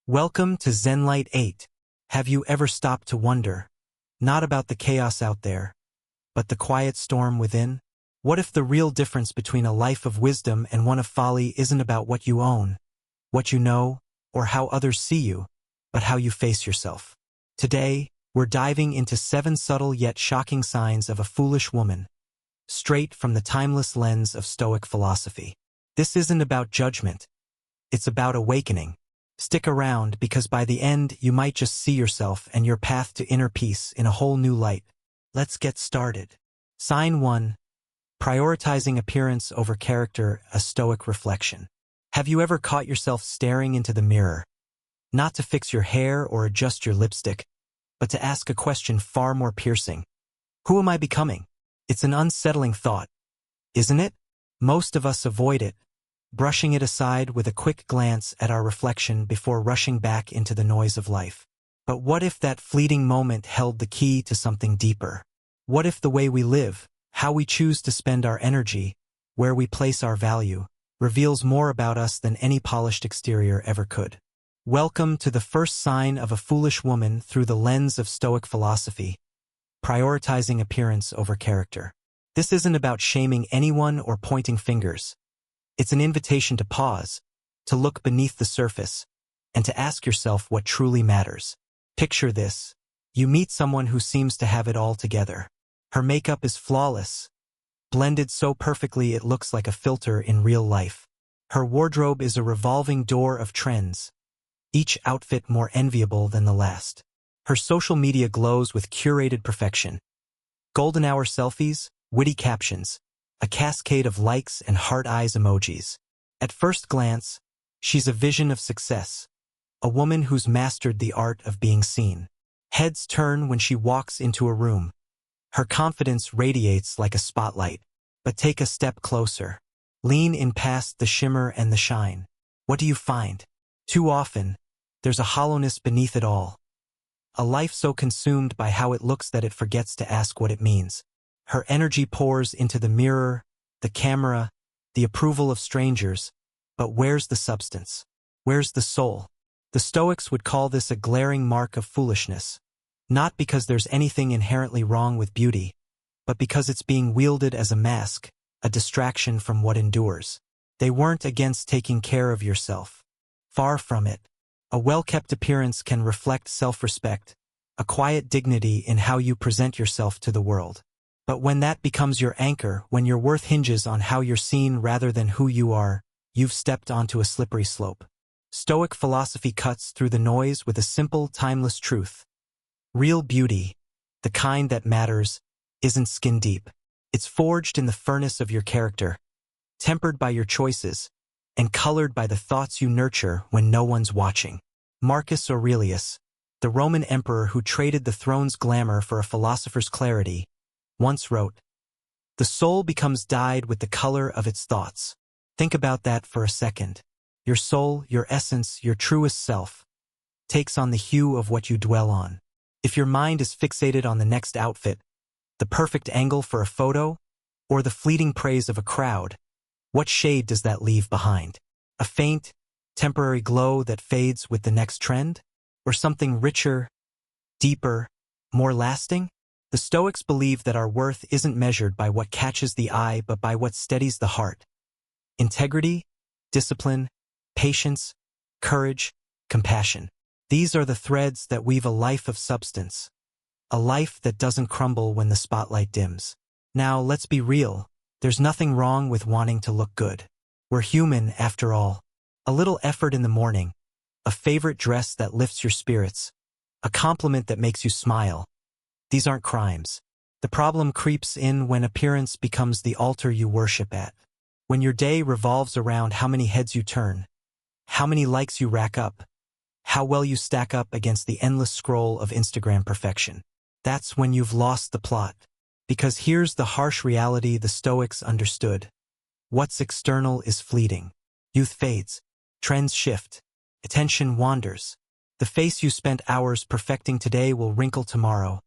Welcome to Zenlight 8. Have you ever stopped to wonder, not about the chaos out there, but the quiet storm within? What if the real difference between a life of wisdom and one of folly isn't about what you own, what you know, or how others see you, but how you face yourself? Today, we're diving into 7 subtle yet shocking signs of a foolish woman, straight from the timeless lens of Stoic philosophy. This isn't about judgment. It's about awakening. Stick around because by the end you might just see yourself and your path to inner peace in a whole new light. Let's get started. Sign 1. Prioritizing appearance over character, a Stoic reflection. Have you ever caught yourself staring into the mirror, not to fix your hair or adjust your lipstick, but to ask a question far more piercing? Who am I becoming? It's an unsettling thought, isn't it? Most of us avoid it, brushing it aside with a quick glance at our reflection before rushing back into the noise of life. But what if that fleeting moment held the key to something deeper? What if the way we live, how we choose to spend our energy, where we place our value, reveals more about us than any polished exterior ever could? Welcome to the first sign of a foolish woman through the lens of Stoic philosophy, prioritizing appearance over character. This isn't about shaming anyone or pointing fingers. It's an invitation to pause, to look beneath the surface, and to ask yourself what truly matters. Picture this. You meet someone who seems to have it all together. Her makeup is flawless, blended so perfectly it looks like a filter in real life. Her wardrobe is a revolving door of trends, each outfit more enviable than the last. Her social media glows with curated perfection. Golden hour selfies, witty captions, a cascade of likes and heart eyes emojis. At first glance, she's a vision of success, a woman who's mastered the art of being seen. Heads turn when she walks into a room. Her confidence radiates like a spotlight. But take a step closer. Lean in past the shimmer and the shine. What do you find? Too often, there's a hollowness beneath it all. A life so consumed by how it looks that it forgets to ask what it means. Her energy pours into the mirror, the camera, the approval of strangers, but where's the substance? Where's the soul? The Stoics would call this a glaring mark of foolishness, not because there's anything inherently wrong with beauty, but because it's being wielded as a mask, a distraction from what endures. They weren't against taking care of yourself. Far from it. A well-kept appearance can reflect self-respect, a quiet dignity in how you present yourself to the world. But when that becomes your anchor, when your worth hinges on how you're seen rather than who you are, you've stepped onto a slippery slope. Stoic philosophy cuts through the noise with a simple, timeless truth. Real beauty, the kind that matters, isn't skin deep. It's forged in the furnace of your character, tempered by your choices, and colored by the thoughts you nurture when no one's watching. Marcus Aurelius, the Roman emperor who traded the throne's glamour for a philosopher's clarity, once wrote, "The soul becomes dyed with the color of its thoughts." Think about that for a second. Your soul, your essence, your truest self, takes on the hue of what you dwell on. If your mind is fixated on the next outfit, the perfect angle for a photo, or the fleeting praise of a crowd, what shade does that leave behind? A faint, temporary glow that fades with the next trend? Or something richer, deeper, more lasting? The Stoics believe that our worth isn't measured by what catches the eye but by what steadies the heart. Integrity, discipline, patience, courage, compassion. These are the threads that weave a life of substance, a life that doesn't crumble when the spotlight dims. Now, let's be real. There's nothing wrong with wanting to look good. We're human, after all. A little effort in the morning, a favorite dress that lifts your spirits, a compliment that makes you smile. These aren't crimes. The problem creeps in when appearance becomes the altar you worship at. When your day revolves around how many heads you turn, how many likes you rack up, how well you stack up against the endless scroll of Instagram perfection. That's when you've lost the plot. Because here's the harsh reality the Stoics understood. What's external is fleeting. Youth fades. Trends shift. Attention wanders. The face you spent hours perfecting today will wrinkle tomorrow,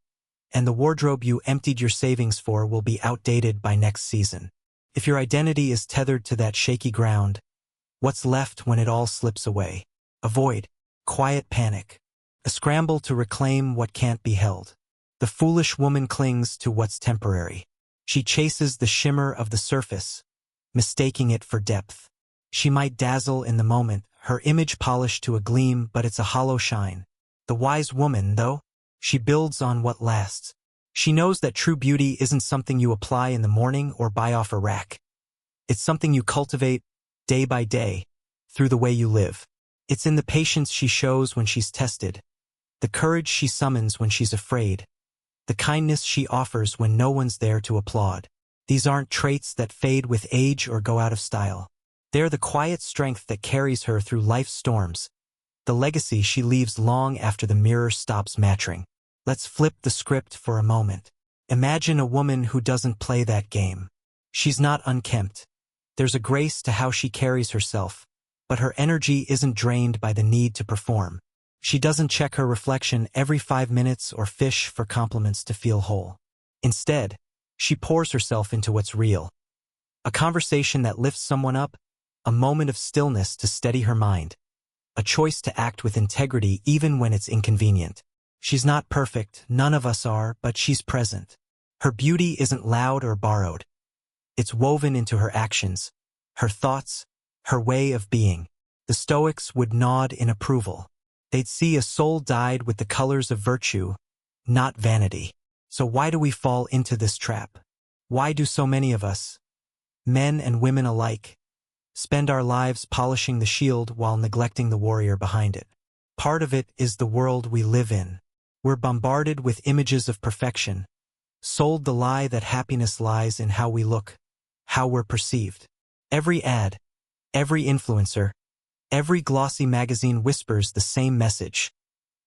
and the wardrobe you emptied your savings for will be outdated by next season. If your identity is tethered to that shaky ground, what's left when it all slips away? Avoid. quiet panic, a scramble to reclaim what can't be held. The foolish woman clings to what's temporary. She chases the shimmer of the surface, mistaking it for depth. She might dazzle in the moment, her image polished to a gleam, but it's a hollow shine. The wise woman, though, she builds on what lasts. She knows that true beauty isn't something you apply in the morning or buy off a rack. It's something you cultivate day by day, through the way you live. It's in the patience she shows when she's tested, the courage she summons when she's afraid, the kindness she offers when no one's there to applaud. These aren't traits that fade with age or go out of style. They're the quiet strength that carries her through life's storms, the legacy she leaves long after the mirror stops matching. Let's flip the script for a moment. Imagine a woman who doesn't play that game. She's not unkempt. There's a grace to how she carries herself, but her energy isn't drained by the need to perform. She doesn't check her reflection every 5 minutes or fish for compliments to feel whole. Instead, she pours herself into what's real. A conversation that lifts someone up, a moment of stillness to steady her mind, a choice to act with integrity even when it's inconvenient. She's not perfect, none of us are, but she's present. Her beauty isn't loud or borrowed. It's woven into her actions, her thoughts, her way of being. The Stoics would nod in approval. They'd see a soul dyed with the colors of virtue, not vanity. So why do we fall into this trap? Why do so many of us, men and women alike, spend our lives polishing the shield while neglecting the warrior behind it? Part of it is the world we live in. We're bombarded with images of perfection, sold the lie that happiness lies in how we look, how we're perceived. Every ad, every influencer, every glossy magazine whispers the same message.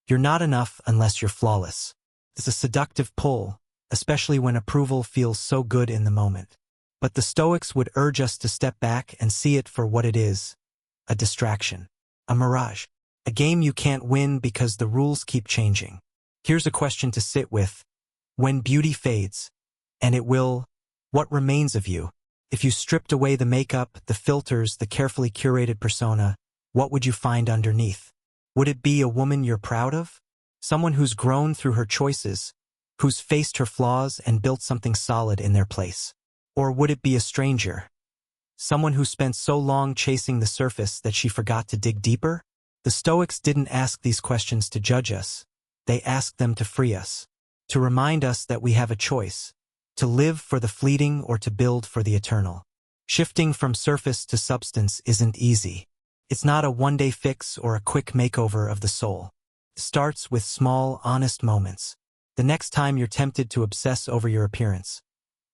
You're not enough unless you're flawless. It's a seductive pull, especially when approval feels so good in the moment. But the Stoics would urge us to step back and see it for what it is: a distraction, a mirage, a game you can't win because the rules keep changing. Here's a question to sit with. When beauty fades, and it will, what remains of you? If you stripped away the makeup, the filters, the carefully curated persona, what would you find underneath? Would it be a woman you're proud of? Someone who's grown through her choices, who's faced her flaws and built something solid in their place? Or would it be a stranger? Someone who spent so long chasing the surface that she forgot to dig deeper? The Stoics didn't ask these questions to judge us. They asked them to free us, to remind us that we have a choice, to live for the fleeting or to build for the eternal. Shifting from surface to substance isn't easy. It's not a one-day fix or a quick makeover of the soul. It starts with small, honest moments. The next time you're tempted to obsess over your appearance,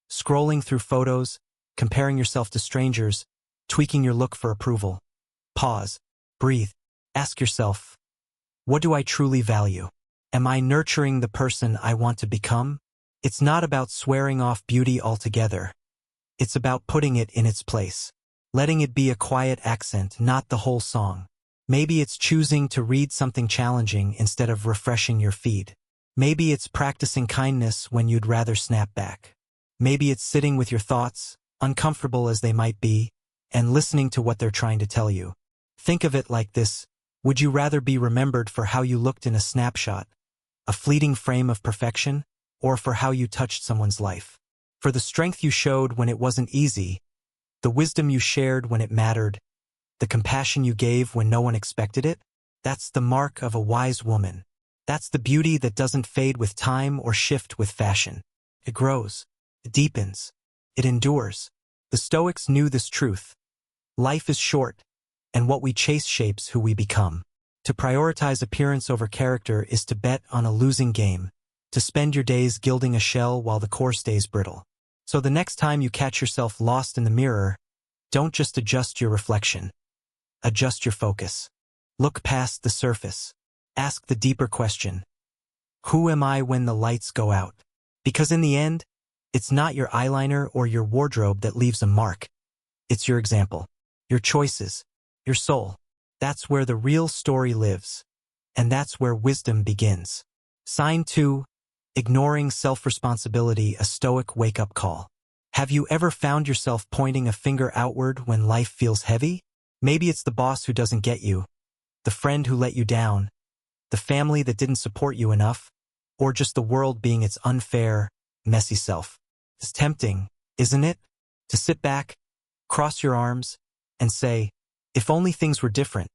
scrolling through photos, comparing yourself to strangers, tweaking your look for approval, pause, breathe, ask yourself, what do I truly value? Am I nurturing the person I want to become? It's not about swearing off beauty altogether. It's about putting it in its place, letting it be a quiet accent, not the whole song. Maybe it's choosing to read something challenging instead of refreshing your feed. Maybe it's practicing kindness when you'd rather snap back. Maybe it's sitting with your thoughts, uncomfortable as they might be, and listening to what they're trying to tell you. Think of it like this: would you rather be remembered for how you looked in a snapshot, a fleeting frame of perfection, or for how you touched someone's life? For the strength you showed when it wasn't easy, the wisdom you shared when it mattered, the compassion you gave when no one expected it? That's the mark of a wise woman. That's the beauty that doesn't fade with time or shift with fashion. It grows. It deepens. It endures. The Stoics knew this truth. Life is short, and what we chase shapes who we become. To prioritize appearance over character is to bet on a losing game, to spend your days gilding a shell while the core stays brittle. So the next time you catch yourself lost in the mirror, don't just adjust your reflection. Adjust your focus. Look past the surface. Ask the deeper question: who am I when the lights go out? Because in the end, it's not your eyeliner or your wardrobe that leaves a mark. It's your example, your choices, your soul. That's where the real story lives. And that's where wisdom begins. Sign 2, ignoring self-responsibility, a Stoic wake-up call. Have you ever found yourself pointing a finger outward when life feels heavy? Maybe it's the boss who doesn't get you, The friend who let you down? The family that didn't support you enough? Or just the world being its unfair, messy self? It's tempting, isn't it? To sit back, cross your arms, and say, if only things were different,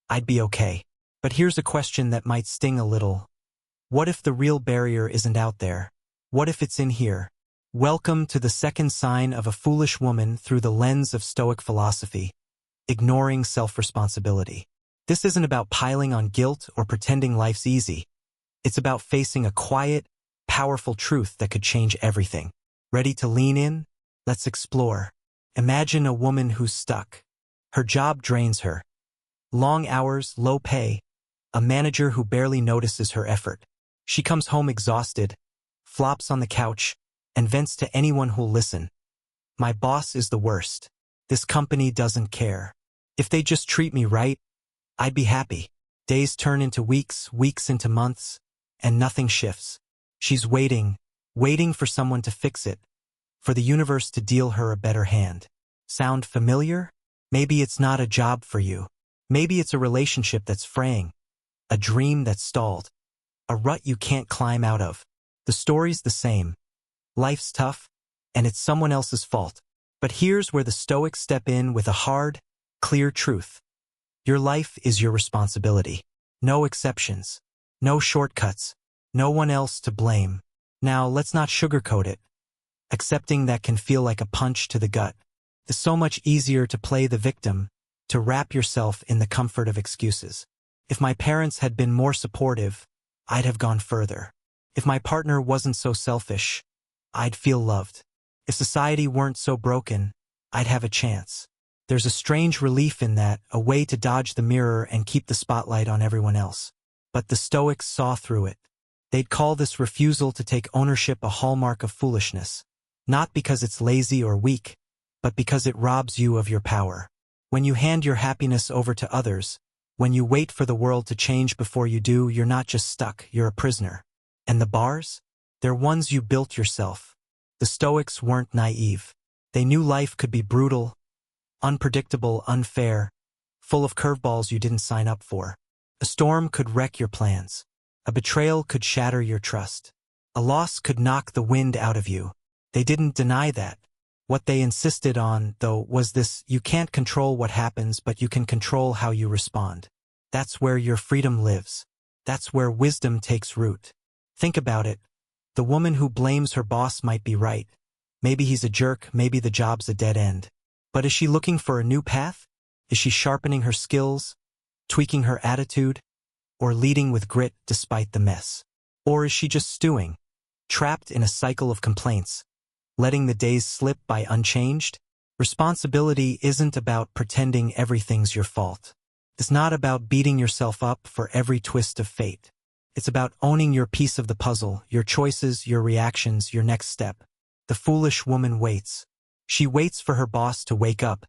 I'd be okay. But here's a question that might sting a little. What if the real barrier isn't out there? What if it's in here? Welcome to the second sign of a foolish woman through the lens of Stoic philosophy, ignoring self-responsibility. This isn't about piling on guilt or pretending life's easy. It's about facing a quiet, powerful truth that could change everything. Ready to lean in? Let's explore. Imagine a woman who's stuck. Her job drains her. Long hours, low pay, a manager who barely notices her effort. She comes home exhausted, flops on the couch, and vents to anyone who'll listen. My boss is the worst. This company doesn't care. If they just treat me right, I'd be happy. Days turn into weeks, weeks into months, and nothing shifts. She's waiting for someone to fix it, for the universe to deal her a better hand. Sound familiar? Maybe it's not a job for you. Maybe it's a relationship that's fraying, a dream that's stalled, a rut you can't climb out of. The story's the same. Life's tough, and it's someone else's fault. But here's where the Stoics step in with a hard, clear truth. Your life is your responsibility. No exceptions. No shortcuts. No one else to blame. Now, let's not sugarcoat it. Accepting that can feel like a punch to the gut. It's so much easier to play the victim, to wrap yourself in the comfort of excuses. If my parents had been more supportive, I'd have gone further. If my partner wasn't so selfish, I'd feel loved. If society weren't so broken, I'd have a chance. There's a strange relief in that, a way to dodge the mirror and keep the spotlight on everyone else. But the Stoics saw through it. They'd call this refusal to take ownership a hallmark of foolishness. Not because it's lazy or weak, but because it robs you of your power. When you hand your happiness over to others, when you wait for the world to change before you do, you're not just stuck, you're a prisoner. And the bars? They're ones you built yourself. The Stoics weren't naive. They knew life could be brutal, unpredictable, unfair, full of curveballs you didn't sign up for. A storm could wreck your plans. A betrayal could shatter your trust. A loss could knock the wind out of you. They didn't deny that. What they insisted on, though, was this: you can't control what happens, but you can control how you respond. That's where your freedom lives. That's where wisdom takes root. Think about it. The woman who blames her boss might be right. Maybe he's a jerk, maybe the job's a dead end. But is she looking for a new path? Is she sharpening her skills, tweaking her attitude, or leading with grit despite the mess? Or is she just stewing, trapped in a cycle of complaints, letting the days slip by unchanged? Responsibility isn't about pretending everything's your fault. It's not about beating yourself up for every twist of fate. It's about owning your piece of the puzzle, your choices, your reactions, your next step. The foolish woman waits. She waits for her boss to wake up,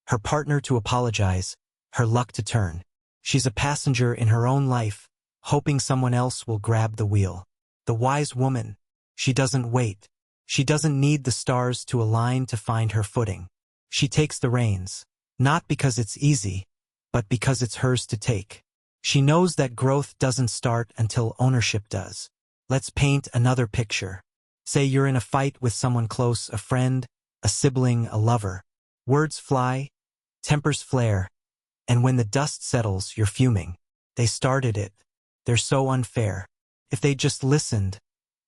her partner to apologize, her luck to turn. She's a passenger in her own life, hoping someone else will grab the wheel. The wise woman, she doesn't wait. She doesn't need the stars to align to find her footing. She takes the reins, not because it's easy, but because it's hers to take. She knows that growth doesn't start until ownership does. Let's paint another picture. Say you're in a fight with someone close, a friend, a sibling, a lover. Words fly, tempers flare, and when the dust settles, you're fuming. They started it. They're so unfair. If they just listened,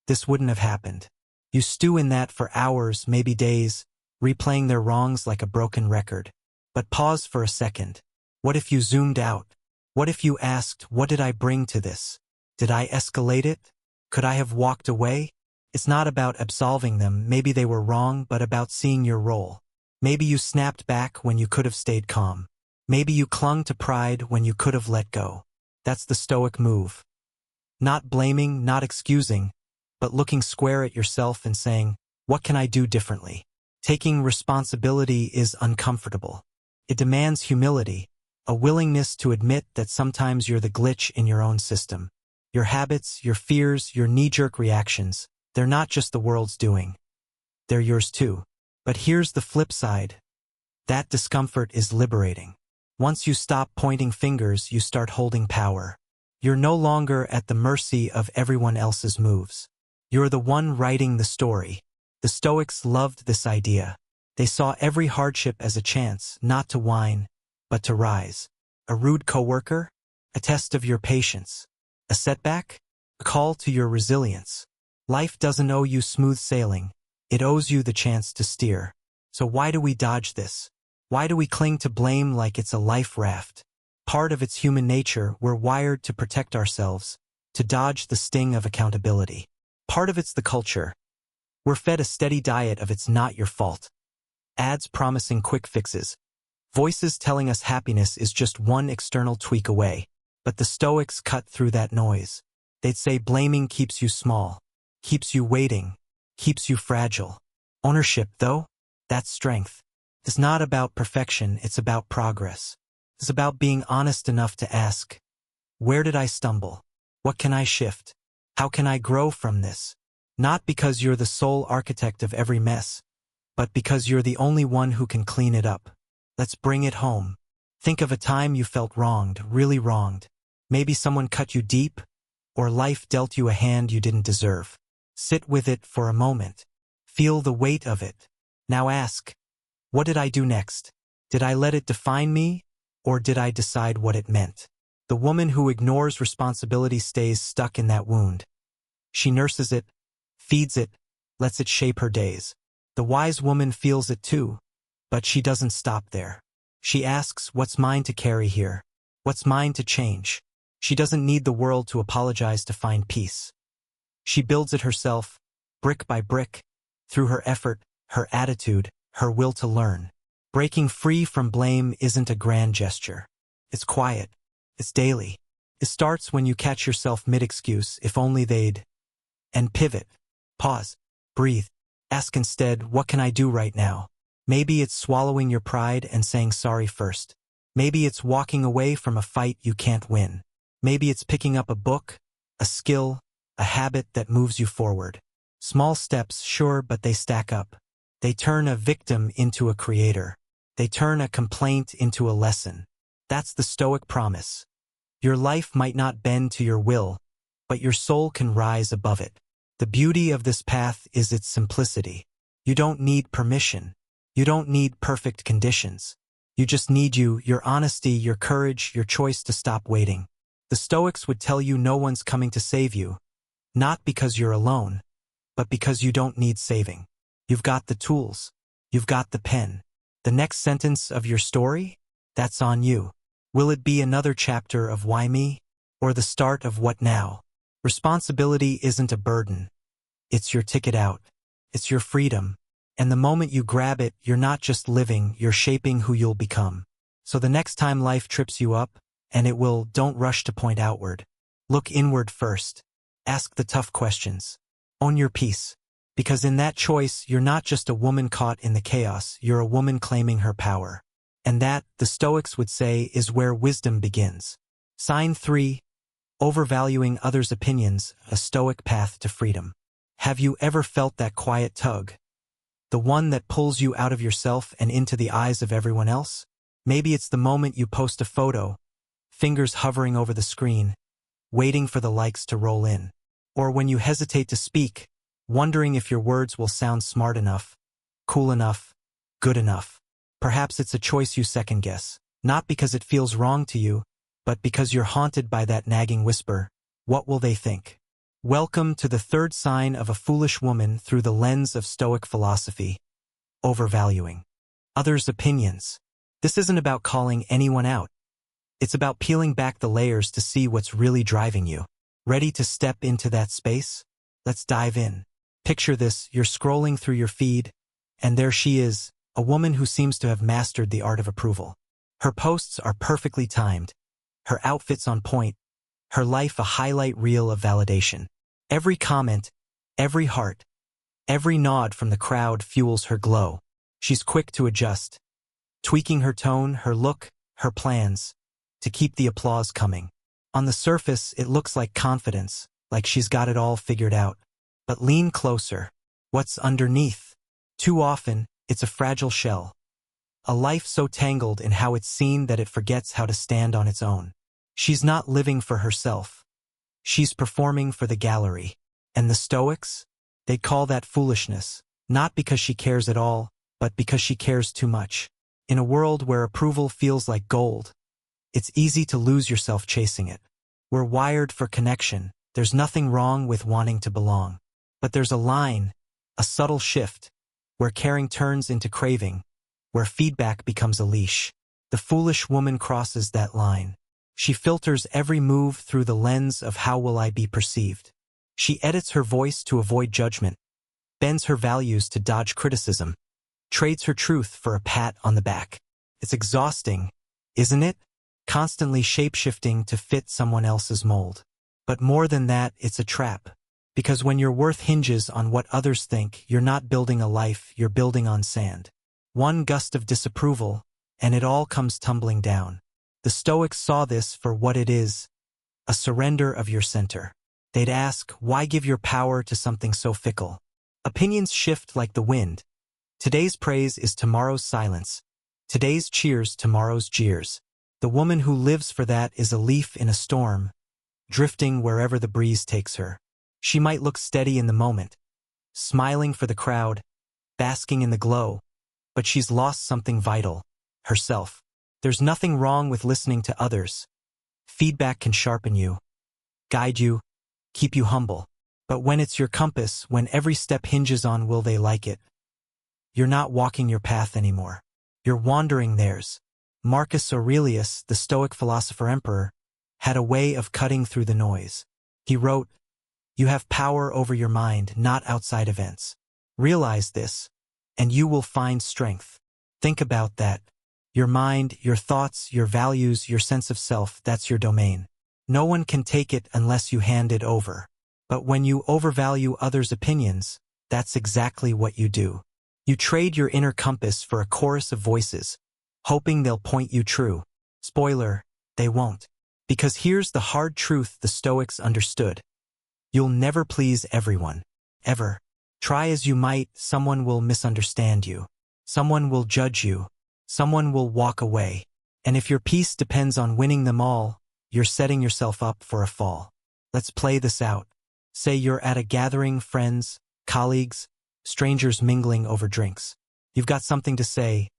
this wouldn't have happened. You stew in that for hours, maybe days, replaying their wrongs like a broken record. But pause for a second. What if you zoomed out? What if you asked, what did I bring to this? Did I escalate it? Could I have walked away? It's not about absolving them, maybe they were wrong, but about seeing your role. Maybe you snapped back when you could have stayed calm. Maybe you clung to pride when you could have let go. That's the Stoic move. Not blaming, not excusing, but looking square at yourself and saying, what can I do differently? Taking responsibility is uncomfortable. It demands humility, a willingness to admit that sometimes you're the glitch in your own system. Your habits, your fears, your knee-jerk reactions, they're not just the world's doing. They're yours too. But here's the flip side. That discomfort is liberating. Once you stop pointing fingers, you start holding power. You're no longer at the mercy of everyone else's moves. You're the one writing the story. The Stoics loved this idea. They saw every hardship as a chance, not to whine, but to rise. A rude coworker? A test of your patience. A setback? A call to your resilience. Life doesn't owe you smooth sailing. It owes you the chance to steer. So why do we dodge this? Why do we cling to blame like it's a life raft? Part of its human nature, we're wired to protect ourselves, to dodge the sting of accountability. Part of it's the culture. We're fed a steady diet of it's not your fault. Ads promising quick fixes. Voices telling us happiness is just one external tweak away. But the Stoics cut through that noise. They'd say blaming keeps you small, keeps you waiting, keeps you fragile. Ownership, though, that's strength. It's not about perfection, it's about progress. It's about being honest enough to ask, where did I stumble? What can I shift? How can I grow from this? Not because you're the sole architect of every mess, but because you're the only one who can clean it up. Let's bring it home. Think of a time you felt wronged, really wronged. Maybe someone cut you deep, or life dealt you a hand you didn't deserve. Sit with it for a moment. Feel the weight of it. Now ask, what did I do next? Did I let it define me, or did I decide what it meant? The woman who ignores responsibility stays stuck in that wound. She nurses it, feeds it, lets it shape her days. The wise woman feels it too, but she doesn't stop there. She asks, what's mine to carry here? What's mine to change? She doesn't need the world to apologize to find peace. She builds it herself, brick by brick, through her effort, her attitude, her will to learn. Breaking free from blame isn't a grand gesture. It's quiet. It's daily. It starts when you catch yourself mid-excuse, if only they'd. And pivot. Pause. Breathe. Ask instead, what can I do right now? Maybe it's swallowing your pride and saying sorry first. Maybe it's walking away from a fight you can't win. Maybe it's picking up a book, a skill, a habit that moves you forward. Small steps, sure, but they stack up. They turn a victim into a creator. They turn a complaint into a lesson. That's the Stoic promise. Your life might not bend to your will, but your soul can rise above it. The beauty of this path is its simplicity. You don't need permission. You don't need perfect conditions. You just need your honesty, your courage, your choice to stop waiting. The Stoics would tell you no one's coming to save you, not because you're alone, but because you don't need saving. You've got the tools. You've got the pen. The next sentence of your story? That's on you. Will it be another chapter of Why Me? Or the start of What Now? Responsibility isn't a burden. It's your ticket out. It's your freedom. And the moment you grab it, you're not just living, you're shaping who you'll become. So the next time life trips you up, and it will, don't rush to point outward. Look inward first. Ask the tough questions. Own your peace. Because in that choice, you're not just a woman caught in the chaos, you're a woman claiming her power. And that, the Stoics would say, is where wisdom begins. Sign 3. Overvaluing others' opinions, a Stoic path to freedom. Have you ever felt that quiet tug? The one that pulls you out of yourself and into the eyes of everyone else? Maybe it's the moment you post a photo, fingers hovering over the screen, waiting for the likes to roll in. Or when you hesitate to speak, wondering if your words will sound smart enough, cool enough, good enough. Perhaps it's a choice you second-guess, not because it feels wrong to you, but because you're haunted by that nagging whisper, what will they think? Welcome to the third sign of a foolish woman through the lens of Stoic philosophy. Overvaluing others' opinions. This isn't about calling anyone out. It's about peeling back the layers to see what's really driving you. Ready to step into that space? Let's dive in. Picture this, you're scrolling through your feed, and there she is, a woman who seems to have mastered the art of approval. Her posts are perfectly timed, her outfits on point, her life a highlight reel of validation. Every comment, every heart, every nod from the crowd fuels her glow. She's quick to adjust, tweaking her tone, her look, her plans, to keep the applause coming. On the surface, it looks like confidence, like she's got it all figured out. But lean closer. What's underneath? Too often, it's a fragile shell. A life so tangled in how it's seen that it forgets how to stand on its own. She's not living for herself. She's performing for the gallery. And the Stoics? They'd call that foolishness, not because she cares at all, but because she cares too much. In a world where approval feels like gold, it's easy to lose yourself chasing it. We're wired for connection. There's nothing wrong with wanting to belong. But there's a line, a subtle shift, where caring turns into craving, where feedback becomes a leash. The foolish woman crosses that line. She filters every move through the lens of how will I be perceived. She edits her voice to avoid judgment, bends her values to dodge criticism, trades her truth for a pat on the back. It's exhausting, isn't it? Constantly shape-shifting to fit someone else's mold. But more than that, it's a trap. Because when your worth hinges on what others think, you're not building a life, you're building on sand. One gust of disapproval, and it all comes tumbling down. The Stoics saw this for what it is, a surrender of your center. They'd ask, why give your power to something so fickle? Opinions shift like the wind. Today's praise is tomorrow's silence. Today's cheers, tomorrow's jeers. The woman who lives for that is a leaf in a storm, drifting wherever the breeze takes her. She might look steady in the moment, smiling for the crowd, basking in the glow, but she's lost something vital, herself. There's nothing wrong with listening to others. Feedback can sharpen you, guide you, keep you humble. But when it's your compass, when every step hinges on will they like it, you're not walking your path anymore. You're wandering theirs. Marcus Aurelius, the Stoic philosopher-emperor, had a way of cutting through the noise. He wrote, "You have power over your mind, not outside events. Realize this, and you will find strength." Think about that. Your mind, your thoughts, your values, your sense of self, that's your domain. No one can take it unless you hand it over. But when you overvalue others' opinions, that's exactly what you do. You trade your inner compass for a chorus of voices, hoping they'll point you true. Spoiler, they won't. Because here's the hard truth the Stoics understood. You'll never please everyone. Ever. Try as you might, someone will misunderstand you. Someone will judge you. Someone will walk away. And if your peace depends on winning them all, you're setting yourself up for a fall. Let's play this out. Say you're at a gathering, friends, colleagues, strangers mingling over drinks. You've got something to say,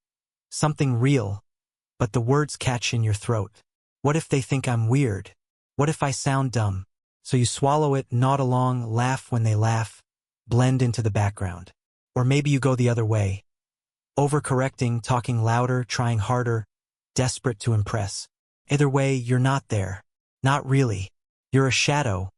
something real, but the words catch in your throat. What if they think I'm weird? What if I sound dumb? So you swallow it, nod along, laugh when they laugh, blend into the background. Or maybe you go the other way. Overcorrecting, talking louder, trying harder, desperate to impress. Either way, you're not there. Not really. You're a shadow,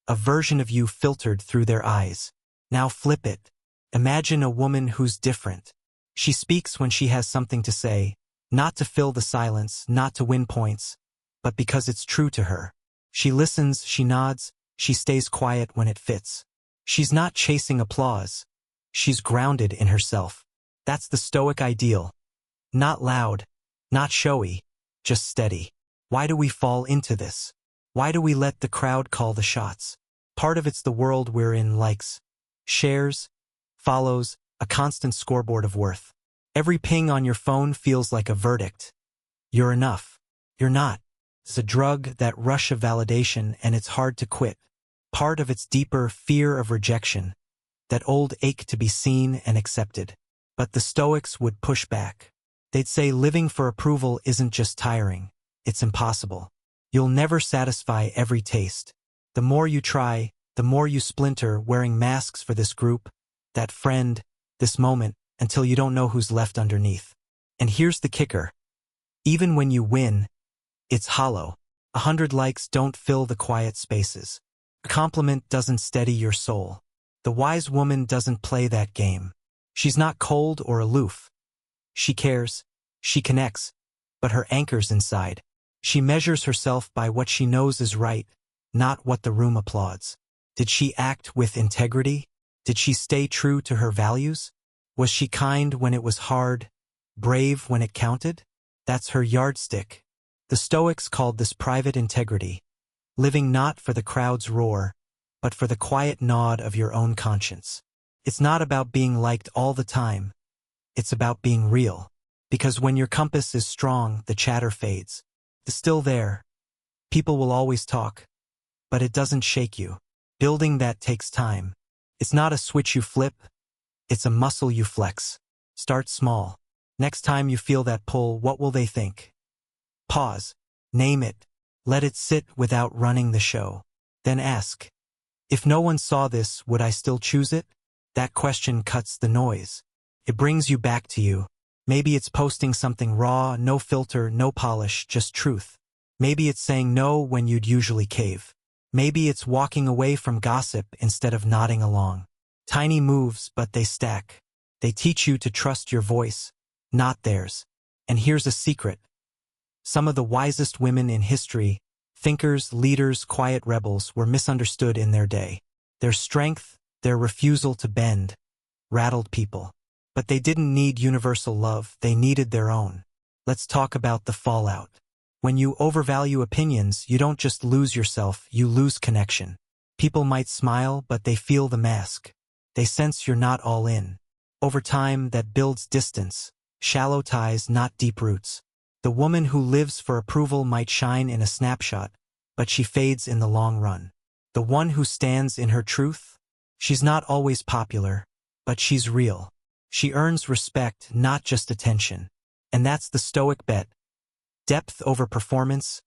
a version of you filtered through their eyes. Now flip it. Imagine a woman who's different. She speaks when she has something to say, not to fill the silence, not to win points, but because it's true to her. She listens, she nods, she stays quiet when it fits. She's not chasing applause. She's grounded in herself. That's the Stoic ideal. Not loud, not showy, just steady. Why do we fall into this? Why do we let the crowd call the shots? Part of it's the world we're in: likes, shares, follows, a constant scoreboard of worth. Every ping on your phone feels like a verdict. You're enough. You're not. It's a drug, that rush of validation, and it's hard to quit. Part of it's deeper fear of rejection, that old ache to be seen and accepted. But the Stoics would push back. They'd say living for approval isn't just tiring, it's impossible. You'll never satisfy every taste. The more you try, the more you splinter, wearing masks for this group, that friend, this moment, until you don't know who's left underneath. And here's the kicker. Even when you win, it's hollow. 100 likes don't fill the quiet spaces. A compliment doesn't steady your soul. The wise woman doesn't play that game. She's not cold or aloof. She cares, she connects, but her anchor's inside. She measures herself by what she knows is right, not what the room applauds. Did she act with integrity? Did she stay true to her values? Was she kind when it was hard, brave when it counted? That's her yardstick. The Stoics called this private integrity, living not for the crowd's roar, but for the quiet nod of your own conscience. It's not about being liked all the time. It's about being real. Because when your compass is strong, the chatter fades. It's still there. People will always talk. But it doesn't shake you. Building that takes time. It's not a switch you flip. It's a muscle you flex. Start small. Next time you feel that pull, what will they think? Pause. Name it. Let it sit without running the show. Then ask, if no one saw this, would I still choose it? That question cuts the noise. It brings you back to you. Maybe it's posting something raw, no filter, no polish, just truth. Maybe it's saying no when you'd usually cave. Maybe it's walking away from gossip instead of nodding along. Tiny moves, but they stack. They teach you to trust your voice, not theirs. And here's a secret. Some of the wisest women in history, thinkers, leaders, quiet rebels, were misunderstood in their day. Their strength, their refusal to bend, rattled people. But they didn't need universal love, they needed their own. Let's talk about the fallout. When you overvalue opinions, you don't just lose yourself, you lose connection. People might smile, but they feel the mask. They sense you're not all in. Over time, that builds distance. Shallow ties, not deep roots. The woman who lives for approval might shine in a snapshot, but she fades in the long run. The one who stands in her truth? She's not always popular, but she's real. She earns respect, not just attention. And that's the Stoic bet. Depth over performance,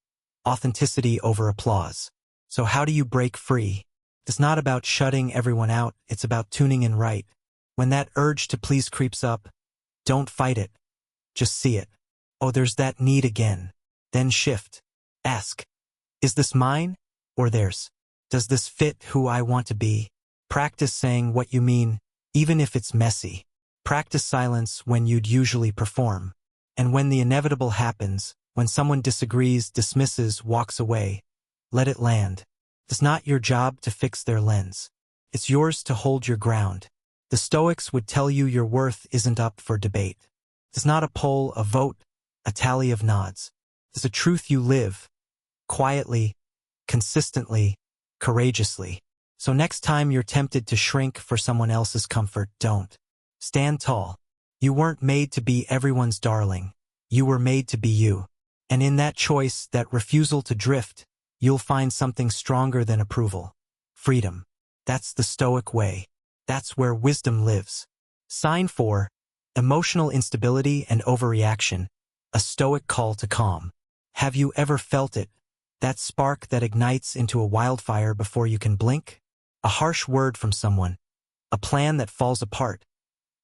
authenticity over applause. So how do you break free? It's not about shutting everyone out, it's about tuning in right. When that urge to please creeps up, don't fight it. Just see it. Oh, there's that need again. Then shift. Ask, is this mine or theirs? Does this fit who I want to be? Practice saying what you mean, even if it's messy. Practice silence when you'd usually perform. And when the inevitable happens, when someone disagrees, dismisses, walks away, let it land. It's not your job to fix their lens. It's yours to hold your ground. The Stoics would tell you your worth isn't up for debate. It's not a poll, a vote, a tally of nods. It's a truth you live, quietly, consistently, courageously. So next time you're tempted to shrink for someone else's comfort, don't. Stand tall. You weren't made to be everyone's darling. You were made to be you. And in that choice, that refusal to drift, you'll find something stronger than approval. Freedom. That's the Stoic way. That's where wisdom lives. Sign 4. Emotional instability and overreaction. A Stoic call to calm. Have you ever felt it? That spark that ignites into a wildfire before you can blink? A harsh word from someone. A plan that falls apart.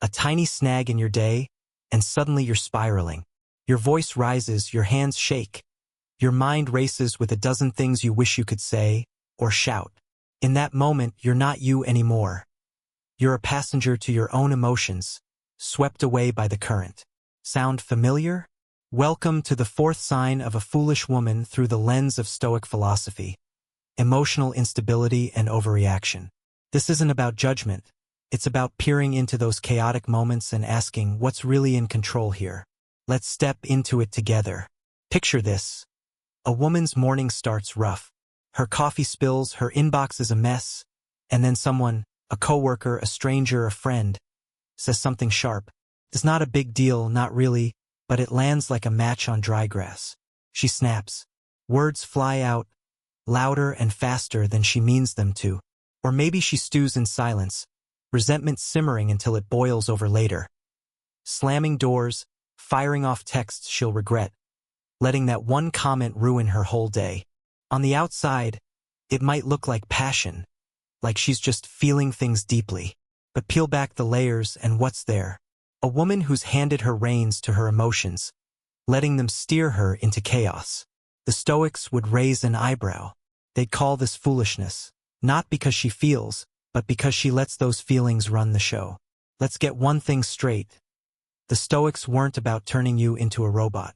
A tiny snag in your day, and suddenly you're spiraling. Your voice rises, your hands shake. Your mind races with a dozen things you wish you could say or shout. In that moment, you're not you anymore. You're a passenger to your own emotions, swept away by the current. Sound familiar? Welcome to the 4th sign of a foolish woman through the lens of Stoic philosophy. Emotional instability and overreaction. This isn't about judgment. It's about peering into those chaotic moments and asking what's really in control here. Let's step into it together. Picture this. A woman's morning starts rough. Her coffee spills, her inbox is a mess, and then someone, a coworker, a stranger, a friend, says something sharp. It's not a big deal, not really, but it lands like a match on dry grass. She snaps. Words fly out, louder and faster than she means them to. Or maybe she stews in silence, resentment simmering until it boils over later. Slamming doors, firing off texts she'll regret, letting that one comment ruin her whole day. On the outside, it might look like passion, like she's just feeling things deeply. But peel back the layers and what's there? A woman who's handed her reins to her emotions, letting them steer her into chaos. The Stoics would raise an eyebrow. They'd call this foolishness, not because she feels, but because she lets those feelings run the show. Let's get one thing straight. The Stoics weren't about turning you into a robot.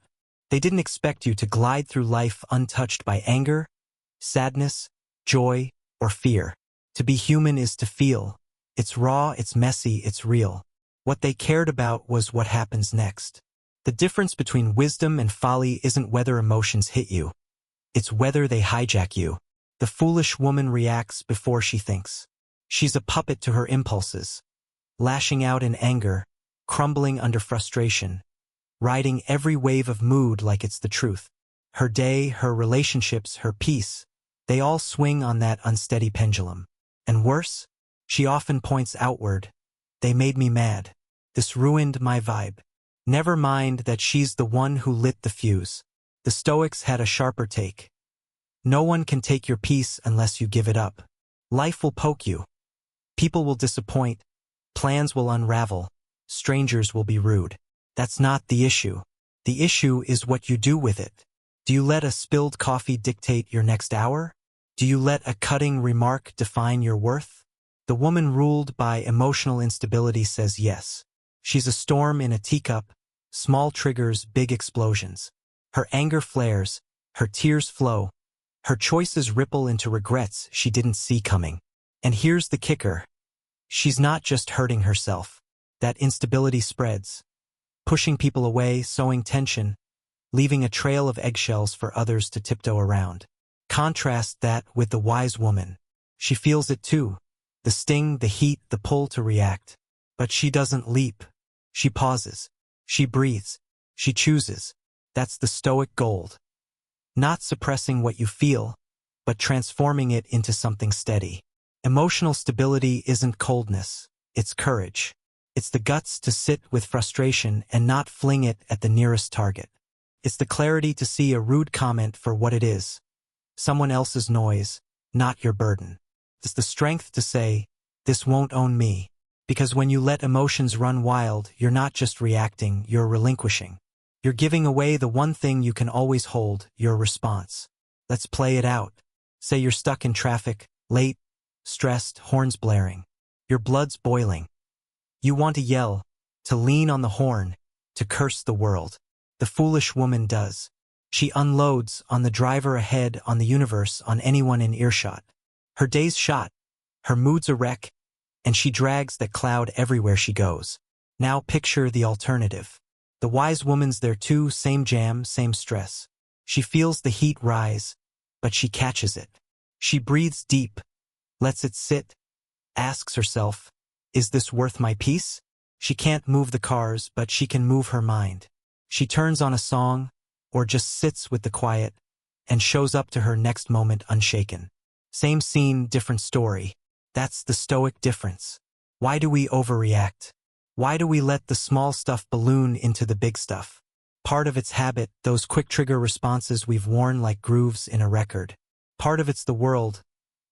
They didn't expect you to glide through life untouched by anger, sadness, joy, or fear. To be human is to feel. It's raw, it's messy, it's real. What they cared about was what happens next. The difference between wisdom and folly isn't whether emotions hit you. It's whether they hijack you. The foolish woman reacts before she thinks. She's a puppet to her impulses, lashing out in anger, crumbling under frustration, riding every wave of mood like it's the truth. Her day, her relationships, her peace, they all swing on that unsteady pendulum. And worse, she often points outward. They made me mad. This ruined my vibe. Never mind that she's the one who lit the fuse. The Stoics had a sharper take. No one can take your peace unless you give it up. Life will poke you. People will disappoint. Plans will unravel. Strangers will be rude. That's not the issue. The issue is what you do with it. Do you let a spilled coffee dictate your next hour? Do you let a cutting remark define your worth? The woman ruled by emotional instability says yes. She's a storm in a teacup, small triggers, big explosions. Her anger flares, her tears flow, her choices ripple into regrets she didn't see coming. And here's the kicker. She's not just hurting herself. That instability spreads, pushing people away, sowing tension, leaving a trail of eggshells for others to tiptoe around. Contrast that with the wise woman. She feels it too. The sting, the heat, the pull to react. But she doesn't leap. She pauses. She breathes. She chooses. That's the Stoic gold. Not suppressing what you feel, but transforming it into something steady. Emotional stability isn't coldness. It's courage. It's the guts to sit with frustration and not fling it at the nearest target. It's the clarity to see a rude comment for what it is. Someone else's noise, not your burden. It's the strength to say, this won't own me. Because when you let emotions run wild, you're not just reacting, you're relinquishing. You're giving away the one thing you can always hold, your response. Let's play it out. Say you're stuck in traffic, late, stressed, horns blaring. Your blood's boiling. You want to yell, to lean on the horn, to curse the world. The foolish woman does. She unloads on the driver ahead, on the universe, on anyone in earshot. Her day's shot, her mood's a wreck, and she drags that cloud everywhere she goes. Now picture the alternative. The wise woman's there too, same jam, same stress. She feels the heat rise, but she catches it. She breathes deep, lets it sit, asks herself, is this worth my peace? She can't move the cars, but she can move her mind. She turns on a song, or just sits with the quiet, and shows up to her next moment unshaken. Same scene, different story. That's the Stoic difference. Why do we overreact? Why do we let the small stuff balloon into the big stuff? Part of it's habit, those quick trigger responses we've worn like grooves in a record. Part of it's the world.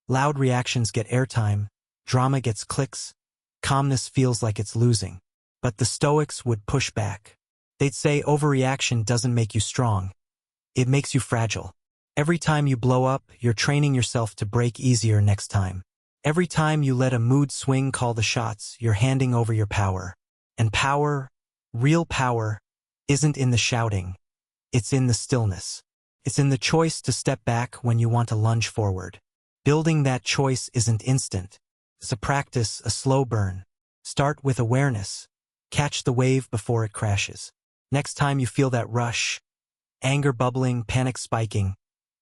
Loud reactions get airtime, drama gets clicks, calmness feels like it's losing. But the Stoics would push back. They'd say overreaction doesn't make you strong. It makes you fragile. Every time you blow up, you're training yourself to break easier next time. Every time you let a mood swing call the shots, you're handing over your power. And power, real power, isn't in the shouting. It's in the stillness. It's in the choice to step back when you want to lunge forward. Building that choice isn't instant. It's a practice, a slow burn. Start with awareness. Catch the wave before it crashes. Next time you feel that rush, anger bubbling, panic spiking,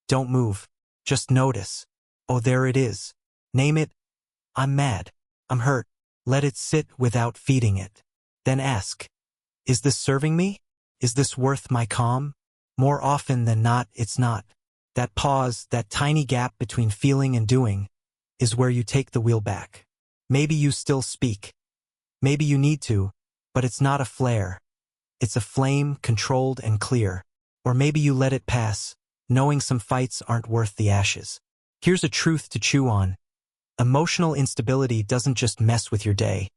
don't move. Just notice. Oh, there it is. Name it. I'm mad. I'm hurt. Let it sit without feeding it. Then ask, is this serving me? Is this worth my calm? More often than not, it's not. That pause, that tiny gap between feeling and doing, is where you take the wheel back. Maybe you still speak. Maybe you need to, but it's not a flare. It's a flame, controlled and clear. Or maybe you let it pass, knowing some fights aren't worth the ashes. Here's a truth to chew on. Emotional instability doesn't just mess with your day.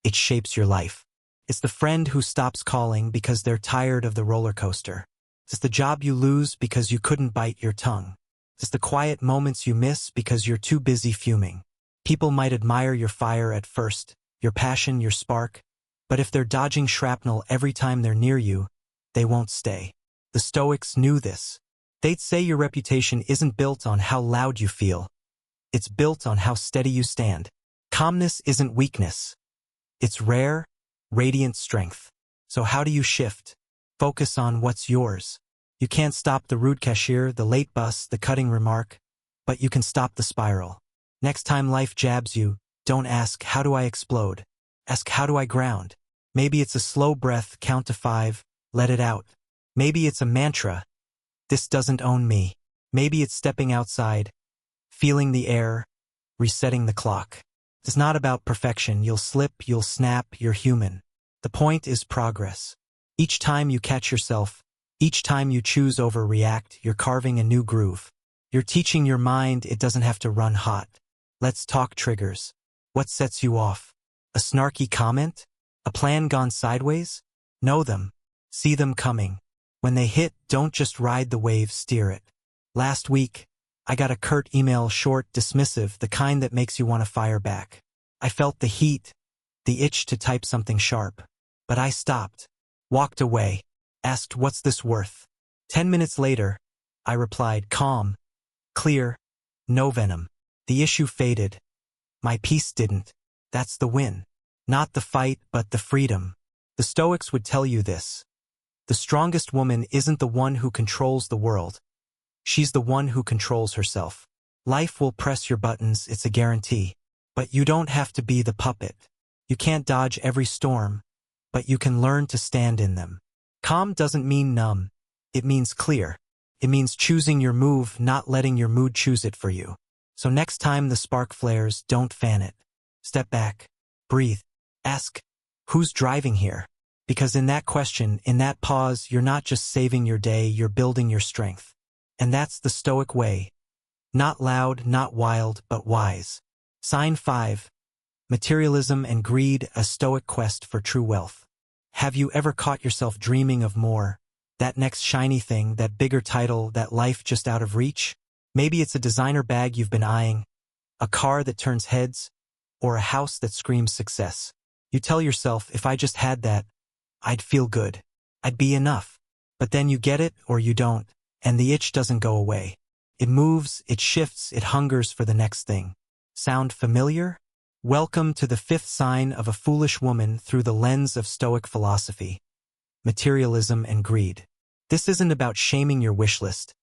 It shapes your life. It's the friend who stops calling because they're tired of the roller coaster. It's the job you lose because you couldn't bite your tongue. It's the quiet moments you miss because you're too busy fuming. People might admire your fire at first, your passion, your spark, but if they're dodging shrapnel every time they're near you, they won't stay. The Stoics knew this. They'd say your reputation isn't built on how loud you feel. It's built on how steady you stand. Calmness isn't weakness. It's rare, radiant strength. So how do you shift? Focus on what's yours. You can't stop the rude cashier, the late bus, the cutting remark, but you can stop the spiral. Next time life jabs you, don't ask, how do I explode? Ask, how do I ground? Maybe it's a slow breath, count to 5, Let it out. Maybe it's a mantra. This doesn't own me. Maybe it's stepping outside, feeling the air, resetting the clock. It's not about perfection. You'll slip, you'll snap, you're human. The point is progress. Each time you catch yourself, each time you choose overreact, you're carving a new groove. You're teaching your mind it doesn't have to run hot. Let's talk triggers. What sets you off? A snarky comment? A plan gone sideways? Know them. See them coming. When they hit, don't just ride the wave, steer it. Last week, I got a curt email, short, dismissive, the kind that makes you want to fire back. I felt the heat, the itch to type something sharp. But I stopped, walked away, asked, what's this worth? 10 minutes later, I replied, calm, clear, no venom. The issue faded. My peace didn't. That's the win. Not the fight, but the freedom. The Stoics would tell you this. The strongest woman isn't the one who controls the world. She's the one who controls herself. Life will press your buttons, it's a guarantee. But you don't have to be the puppet. You can't dodge every storm, but you can learn to stand in them. Calm doesn't mean numb. It means clear. It means choosing your move, not letting your mood choose it for you. So next time the spark flares, don't fan it. Step back. Breathe. Ask, who's driving here? Because in that question, in that pause, you're not just saving your day, you're building your strength. And that's the Stoic way. Not loud, not wild, but wise. Sign 5. Materialism and greed, a Stoic quest for true wealth. Have you ever caught yourself dreaming of more? That next shiny thing, that bigger title, that life just out of reach? Maybe it's a designer bag you've been eyeing, a car that turns heads, or a house that screams success. You tell yourself, if I just had that, I'd feel good. I'd be enough. But then you get it or you don't, and the itch doesn't go away. It moves, it shifts, it hungers for the next thing. Sound familiar? Welcome to the 5th sign of a foolish woman through the lens of Stoic philosophy. Materialism and greed. This isn't about shaming your wish list.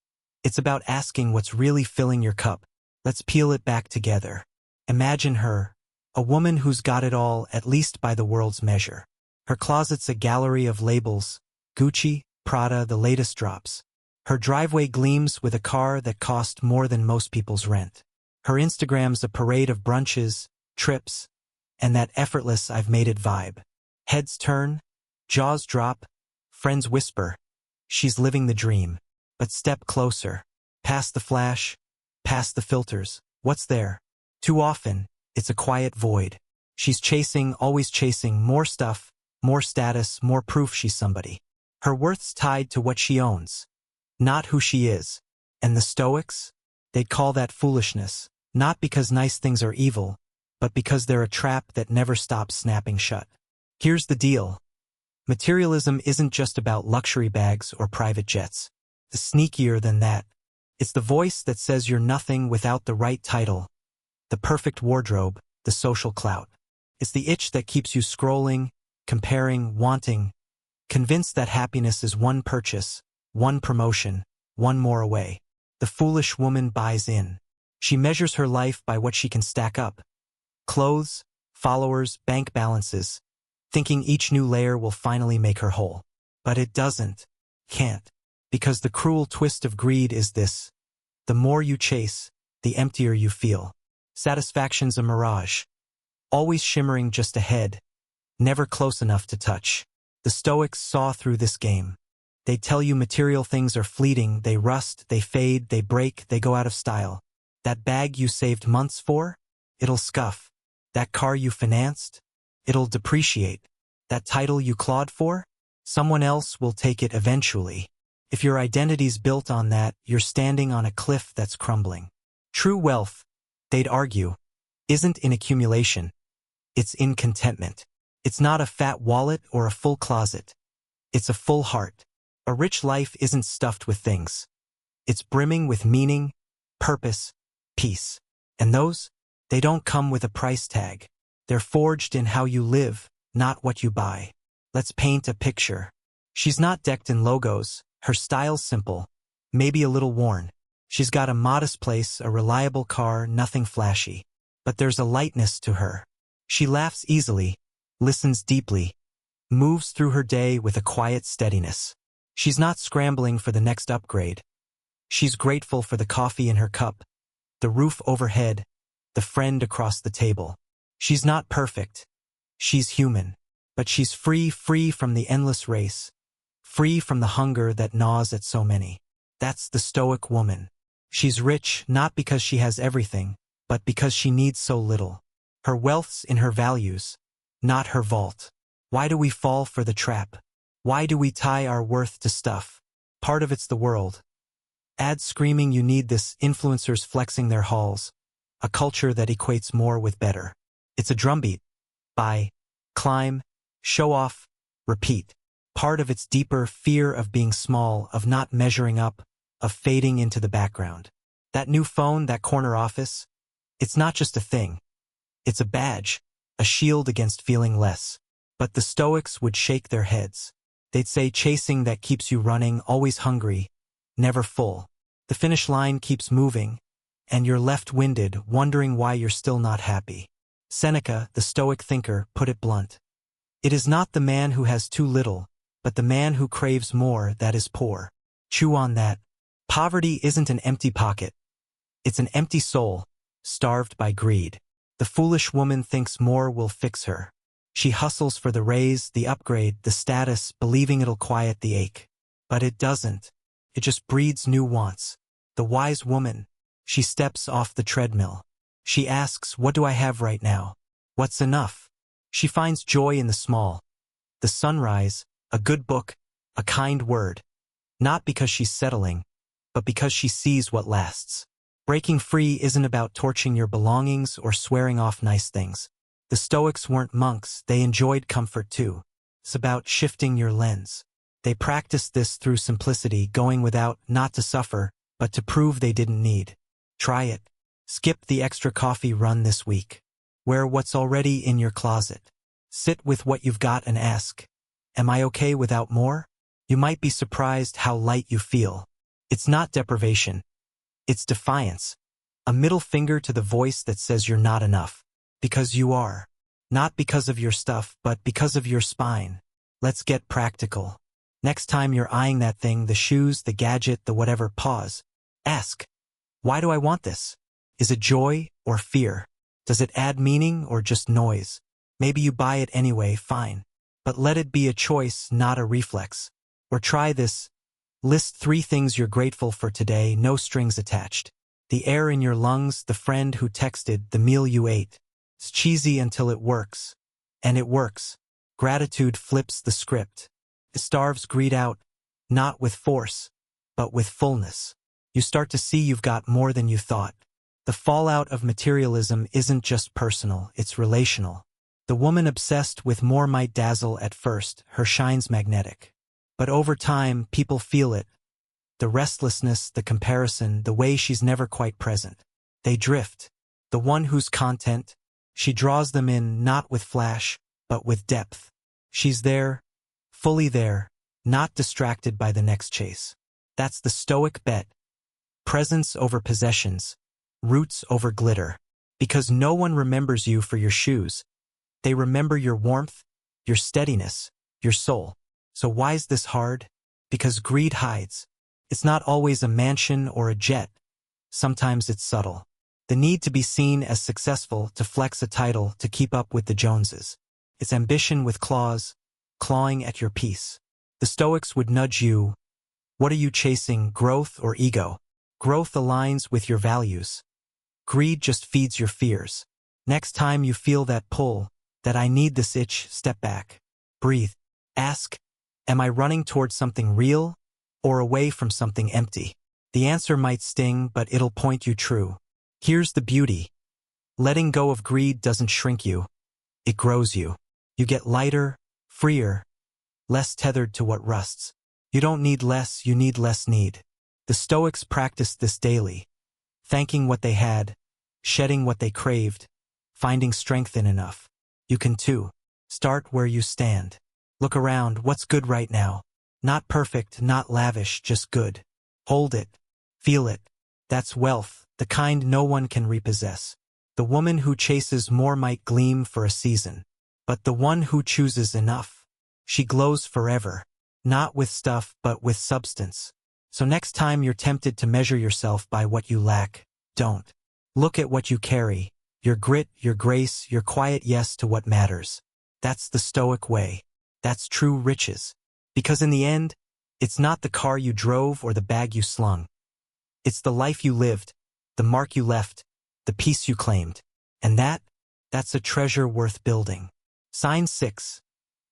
It's about asking what's really filling your cup. Let's peel it back together. Imagine her, a woman who's got it all, at least by the world's measure. Her closet's a gallery of labels, Gucci, Prada, the latest drops. Her driveway gleams with a car that cost more than most people's rent. Her Instagram's a parade of brunches, trips, and that effortless I've made it vibe. Heads turn, jaws drop, friends whisper. She's living the dream. But step closer. Past the flash, past the filters. What's there? Too often, it's a quiet void. She's chasing, always chasing, more stuff, more status, more proof she's somebody. Her worth's tied to what she owns, not who she is. And the Stoics? They'd call that foolishness, not because nice things are evil, but because they're a trap that never stops snapping shut. Here's the deal. Materialism isn't just about luxury bags or private jets. It's sneakier than that. It's the voice that says you're nothing without the right title, the perfect wardrobe, the social clout. It's the itch that keeps you scrolling, comparing, wanting, convinced that happiness is one purchase, one promotion, one more away. The foolish woman buys in. She measures her life by what she can stack up. Clothes, followers, bank balances, thinking each new layer will finally make her whole. But it doesn't. Can't. Because the cruel twist of greed is this. The more you chase, the emptier you feel. Satisfaction's a mirage. Always shimmering just ahead, never close enough to touch. The Stoics saw through this game. They tell you material things are fleeting, they rust, they fade, they break, they go out of style. That bag you saved months for? It'll scuff. That car you financed? It'll depreciate. That title you clawed for? Someone else will take it eventually. If your identity's built on that, you're standing on a cliff that's crumbling. True wealth, they'd argue, isn't in accumulation. It's in contentment. It's not a fat wallet or a full closet. It's a full heart. A rich life isn't stuffed with things. It's brimming with meaning, purpose, peace. And those, they don't come with a price tag. They're forged in how you live, not what you buy. Let's paint a picture. She's not decked in logos. Her style's simple, maybe a little worn. She's got a modest place, a reliable car, nothing flashy. But there's a lightness to her. She laughs easily, listens deeply, moves through her day with a quiet steadiness. She's not scrambling for the next upgrade. She's grateful for the coffee in her cup, the roof overhead, the friend across the table. She's not perfect. She's human. But she's free from the endless race, free from the hunger that gnaws at so many. That's the Stoic woman. She's rich not because she has everything, but because she needs so little. Her wealth's in her values, not her vault. Why do we fall for the trap? Why do we tie our worth to stuff? Part of it's the world. Ads screaming you need this, influencers flexing their hauls, a culture that equates more with better. It's a drumbeat. Buy, climb, show off, repeat. Part of its deeper fear of being small, of not measuring up, of fading into the background. That new phone, that corner office, it's not just a thing. It's a badge, a shield against feeling less. But the Stoics would shake their heads. They'd say chasing that keeps you running, always hungry, never full. The finish line keeps moving, and you're left winded, wondering why you're still not happy. Seneca, the Stoic thinker, put it blunt. It is not the man who has too little, but the man who craves more that is poor. Chew on that. Poverty isn't an empty pocket. It's an empty soul, starved by greed. The foolish woman thinks more will fix her. She hustles for the raise, the upgrade, the status, believing it'll quiet the ache. But it doesn't. It just breeds new wants. The wise woman, she steps off the treadmill. She asks, what do I have right now? What's enough? She finds joy in the small. The sunrise, a good book, a kind word. Not because she's settling, but because she sees what lasts. Breaking free isn't about torching your belongings or swearing off nice things. The Stoics weren't monks, they enjoyed comfort too. It's about shifting your lens. They practiced this through simplicity, going without, not to suffer, but to prove they didn't need. Try it. Skip the extra coffee run this week. Wear what's already in your closet. Sit with what you've got and ask, am I okay without more? You might be surprised how light you feel. It's not deprivation. It's defiance. A middle finger to the voice that says you're not enough. Because you are. Not because of your stuff, but because of your spine. Let's get practical. Next time you're eyeing that thing, the shoes, the gadget, the whatever, pause. Ask, why do I want this? Is it joy or fear? Does it add meaning or just noise? Maybe you buy it anyway, fine. But let it be a choice, not a reflex. Or try this. List 3 things you're grateful for today, no strings attached. The air in your lungs, the friend who texted, the meal you ate. It's cheesy until it works. And it works. Gratitude flips the script. It starves greed out, not with force, but with fullness. You start to see you've got more than you thought. The fallout of materialism isn't just personal, it's relational. The woman obsessed with more might dazzle at first, her shine's magnetic. But over time, people feel it. The restlessness, the comparison, the way she's never quite present. They drift. The one whose content, she draws them in not with flash, but with depth. She's there, fully there, not distracted by the next chase. That's the Stoic bet. Presence over possessions, roots over glitter. Because no one remembers you for your shoes. They remember your warmth, your steadiness, your soul. So why's this hard? Because greed hides. It's not always a mansion or a jet. Sometimes it's subtle. The need to be seen as successful, to flex a title, to keep up with the Joneses. It's ambition with claws, clawing at your peace. The Stoics would nudge you. What are you chasing, growth or ego? Growth aligns with your values. Greed just feeds your fears. Next time you feel that pull, that I need this itch, step back. Breathe. Ask, am I running towards something real or away from something empty? The answer might sting, but it'll point you true. Here's the beauty. Letting go of greed doesn't shrink you. It grows you. You get lighter, freer, less tethered to what rusts. You don't need less, you need less need. The Stoics practiced this daily, thanking what they had, shedding what they craved, finding strength in enough. You can too. Start where you stand. Look around, what's good right now? Not perfect, not lavish, just good. Hold it. Feel it. That's wealth, the kind no one can repossess. The woman who chases more might gleam for a season, but the one who chooses enough, She glows forever. Not with stuff, but with substance. So next time you're tempted to measure yourself by what you lack, don't. Look at what you carry. Your grit, your grace, your quiet yes to what matters. That's the Stoic way. That's true riches. Because in the end, it's not the car you drove or the bag you slung. It's the life you lived, the mark you left, the peace you claimed. And that's a treasure worth building. Sign 6.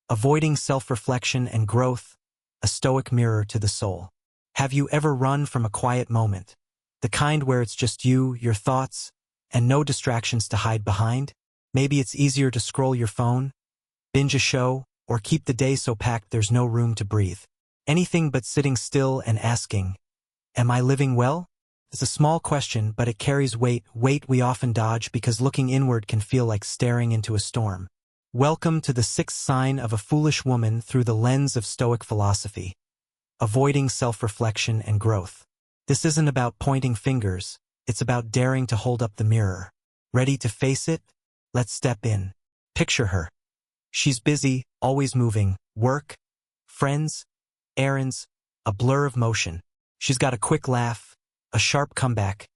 Avoiding self-reflection and growth, a Stoic mirror to the soul. Have you ever run from a quiet moment? The kind where it's just you, your thoughts, and no distractions to hide behind? Maybe it's easier to scroll your phone, binge a show, or keep the day so packed there's no room to breathe. Anything but sitting still and asking, am I living well? It's a small question, but it carries weight we often dodge because looking inward can feel like staring into a storm. Welcome to the 6th sign of a foolish woman through the lens of Stoic philosophy. Avoiding self-reflection and growth. This isn't about pointing fingers, it's about daring to hold up the mirror. Ready to face it? Let's step in. Picture her. She's busy, always moving, work, friends, errands, a blur of motion. She's got a quick laugh, a sharp comeback,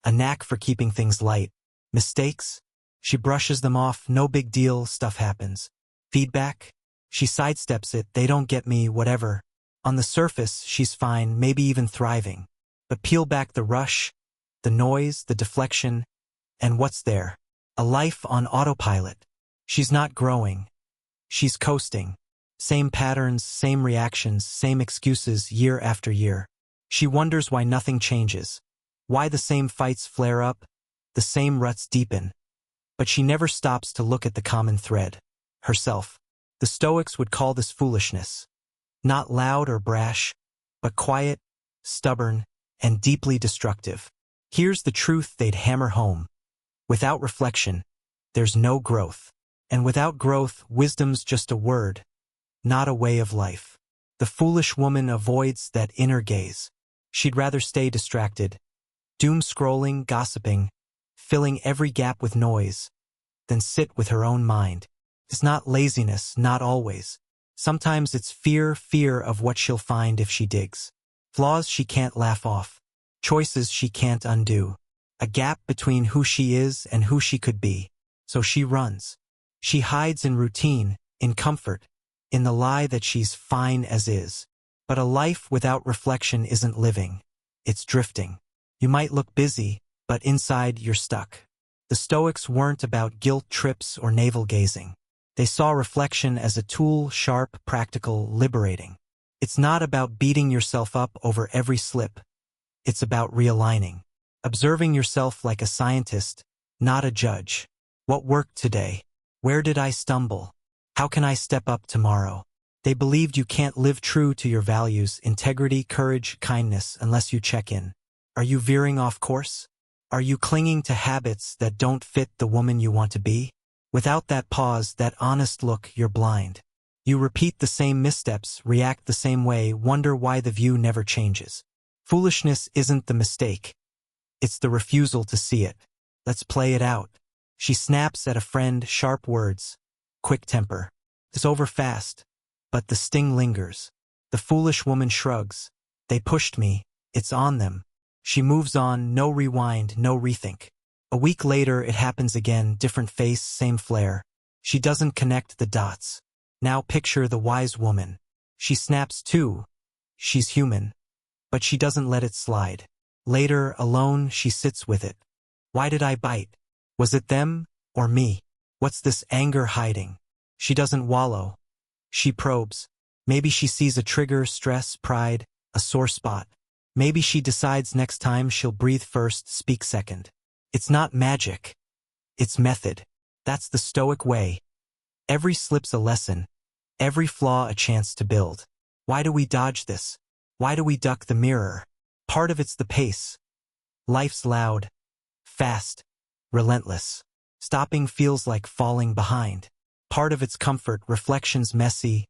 a knack for keeping things light. Mistakes? She brushes them off, no big deal, stuff happens. Feedback? She sidesteps it, they don't get me, whatever. On the surface, she's fine, maybe even thriving. But peel back the rush, the noise, the deflection, and what's there? A life on autopilot. She's not growing. She's coasting. Same patterns, same reactions, same excuses year after year. She wonders why nothing changes. Why the same fights flare up, the same ruts deepen. But she never stops to look at the common thread. Herself. The Stoics would call this foolishness. Not loud or brash, but quiet, stubborn, and deeply destructive. Here's the truth they'd hammer home. Without reflection, there's no growth. And without growth, wisdom's just a word, not a way of life. The foolish woman avoids that inner gaze. She'd rather stay distracted, doom-scrolling, gossiping, filling every gap with noise, than sit with her own mind. It's not laziness, not always. Sometimes it's fear of what she'll find if she digs. Flaws she can't laugh off. Choices she can't undo. A gap between who she is and who she could be. So she runs. She hides in routine, in comfort, in the lie that she's fine as is. But a life without reflection isn't living. It's drifting. You might look busy, but inside you're stuck. The Stoics weren't about guilt trips or navel-gazing. They saw reflection as a tool, sharp, practical, liberating. It's not about beating yourself up over every slip. It's about realigning. Observing yourself like a scientist, not a judge. What worked today? Where did I stumble? How can I step up tomorrow? They believed you can't live true to your values, integrity, courage, kindness, unless you check in. Are you veering off course? Are you clinging to habits that don't fit the woman you want to be? Without that pause, that honest look, you're blind. You repeat the same missteps, react the same way, wonder why the view never changes. Foolishness isn't the mistake. It's the refusal to see it. Let's play it out. She snaps at a friend, sharp words. Quick temper. It's over fast. But the sting lingers. The foolish woman shrugs. They pushed me. It's on them. She moves on, no rewind, no rethink. A week later, it happens again, different face, same flair. She doesn't connect the dots. Now picture the wise woman. She snaps too. She's human. But she doesn't let it slide. Later, alone, she sits with it. Why did I bite? Was it them or me? What's this anger hiding? She doesn't wallow. She probes. Maybe she sees a trigger, stress, pride, a sore spot. Maybe she decides next time she'll breathe first, speak second. It's not magic. It's method. That's the Stoic way. Every slip's a lesson. Every flaw a chance to build. Why do we dodge this? Why do we duck the mirror? Part of it's the pace. Life's loud, fast, relentless. Stopping feels like falling behind. Part of it's comfort, reflection's messy,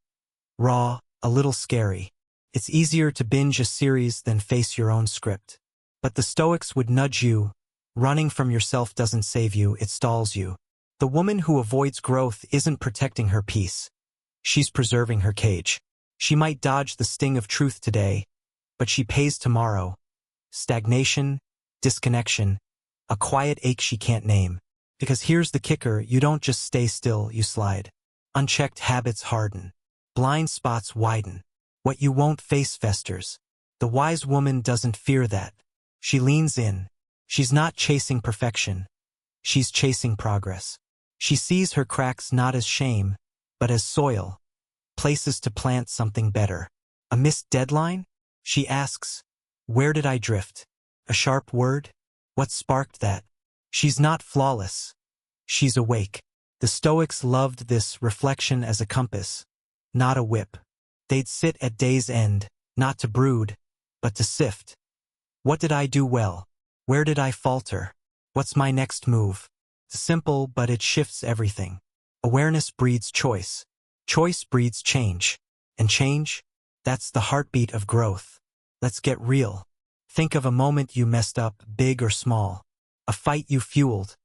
raw, a little scary. It's easier to binge a series than face your own script. But the Stoics would nudge you. Running from yourself doesn't save you, it stalls you. The woman who avoids growth isn't protecting her peace. She's preserving her cage. She might dodge the sting of truth today, but she pays tomorrow. Stagnation, disconnection, a quiet ache she can't name. Because here's the kicker, you don't just stay still, you slide. Unchecked habits harden. Blind spots widen. What you won't face festers. The wise woman doesn't fear that. She leans in. She's not chasing perfection. She's chasing progress. She sees her cracks not as shame, but as soil. Places to plant something better. A missed deadline? She asks, where did I drift? A sharp word? What sparked that? She's not flawless. She's awake. The Stoics loved this reflection as a compass, not a whip. They'd sit at day's end, not to brood, but to sift. What did I do well? Where did I falter? What's my next move? It's simple, but it shifts everything. Awareness breeds choice. Choice breeds change. And change? That's the heartbeat of growth. Let's get real. Think of a moment you messed up, big or small. A fight you fueled.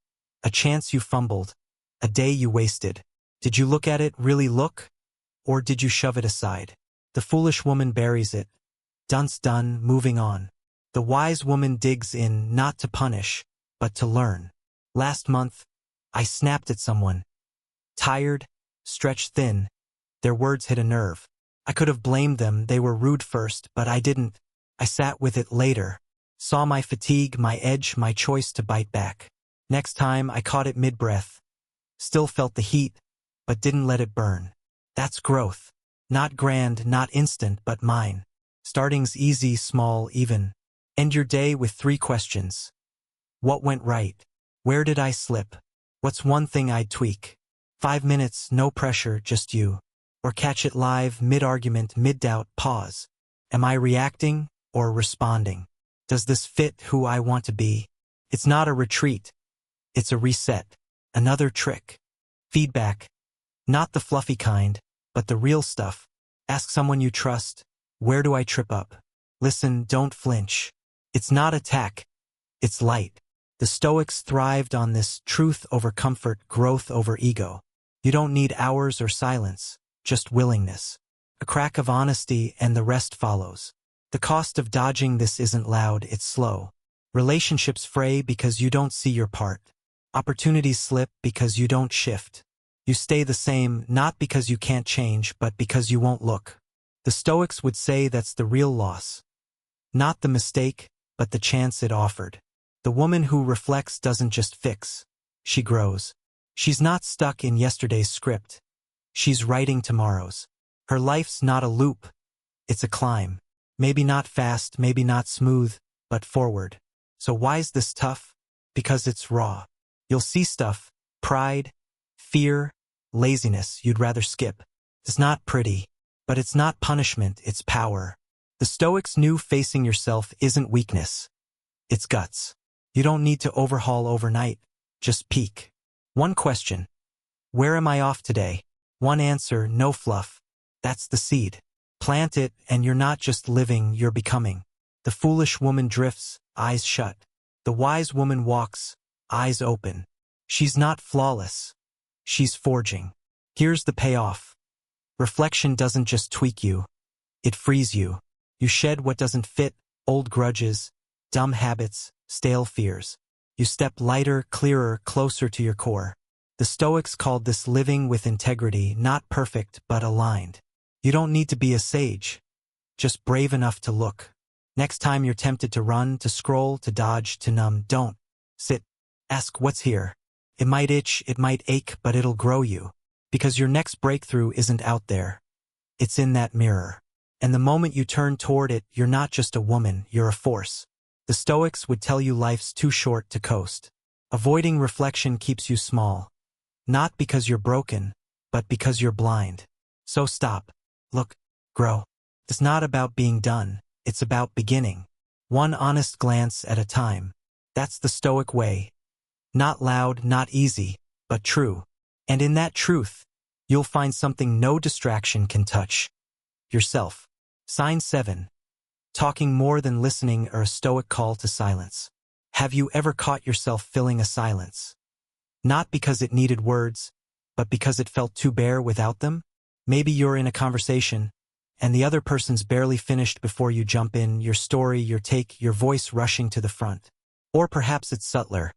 A chance you fumbled. A day you wasted. Did you look at it, really look? Or did you shove it aside? The foolish woman buries it. Dunce done, moving on. The wise woman digs in, not to punish, but to learn. Last month, I snapped at someone. Tired, stretched thin. Their words hit a nerve. I could have blamed them, they were rude first, but I didn't. I sat with it later. Saw my fatigue, my edge, my choice to bite back. Next time, I caught it mid-breath. Still felt the heat, but didn't let it burn. That's growth. Not grand, not instant, but mine. Starting's easy, small, even. End your day with 3 questions. What went right? Where did I slip? What's one thing I'd tweak? 5 minutes, no pressure, just you. Or catch it live, mid-argument, mid-doubt, pause. Am I reacting or responding? Does this fit who I want to be? It's not a retreat. It's a reset. Another trick. Feedback. Not the fluffy kind, but the real stuff. Ask someone you trust, where do I trip up? Listen, don't flinch. It's not attack. It's light. The Stoics thrived on this truth over comfort, growth over ego. You don't need hours or silence, just willingness. A crack of honesty and the rest follows. The cost of dodging this isn't loud, it's slow. Relationships fray because you don't see your part. Opportunities slip because you don't shift. You stay the same, not because you can't change, but because you won't look. The Stoics would say that's the real loss. Not the mistake, but the chance it offered. The woman who reflects doesn't just fix. She grows. She's not stuck in yesterday's script. She's writing tomorrow's. Her life's not a loop. It's a climb. Maybe not fast, maybe not smooth, but forward. So why's this tough? Because it's raw. You'll see stuff, pride, fear, laziness you'd rather skip. It's not pretty, but it's not punishment, it's power. The Stoics knew facing yourself isn't weakness. It's guts. You don't need to overhaul overnight, just peak. One question. Where am I off today? One answer, no fluff. That's the seed. Plant it, and you're not just living, you're becoming. The foolish woman drifts, eyes shut. The wise woman walks, eyes open. She's not flawless. She's forging. Here's the payoff. Reflection doesn't just tweak you. It frees you. You shed what doesn't fit, old grudges, dumb habits, stale fears. You step lighter, clearer, closer to your core. The Stoics called this living with integrity, not perfect, but aligned. You don't need to be a sage. Just brave enough to look. Next time you're tempted to run, to scroll, to dodge, to numb, don't. Sit. Ask what's here. It might itch, it might ache, but it'll grow you. Because your next breakthrough isn't out there. It's in that mirror. And the moment you turn toward it, you're not just a woman, you're a force. The Stoics would tell you life's too short to coast. Avoiding reflection keeps you small. Not because you're broken, but because you're blind. So stop. Look. Grow. It's not about being done. It's about beginning. One honest glance at a time. That's the Stoic way. Not loud, not easy, but true. And in that truth, you'll find something no distraction can touch. Yourself. Sign 7. Talking more than listening, or a Stoic call to silence. Have you ever caught yourself filling a silence? Not because it needed words, but because it felt too bare without them? Maybe you're in a conversation, and the other person's barely finished before you jump in, your story, your take, your voice rushing to the front. Or perhaps it's subtler.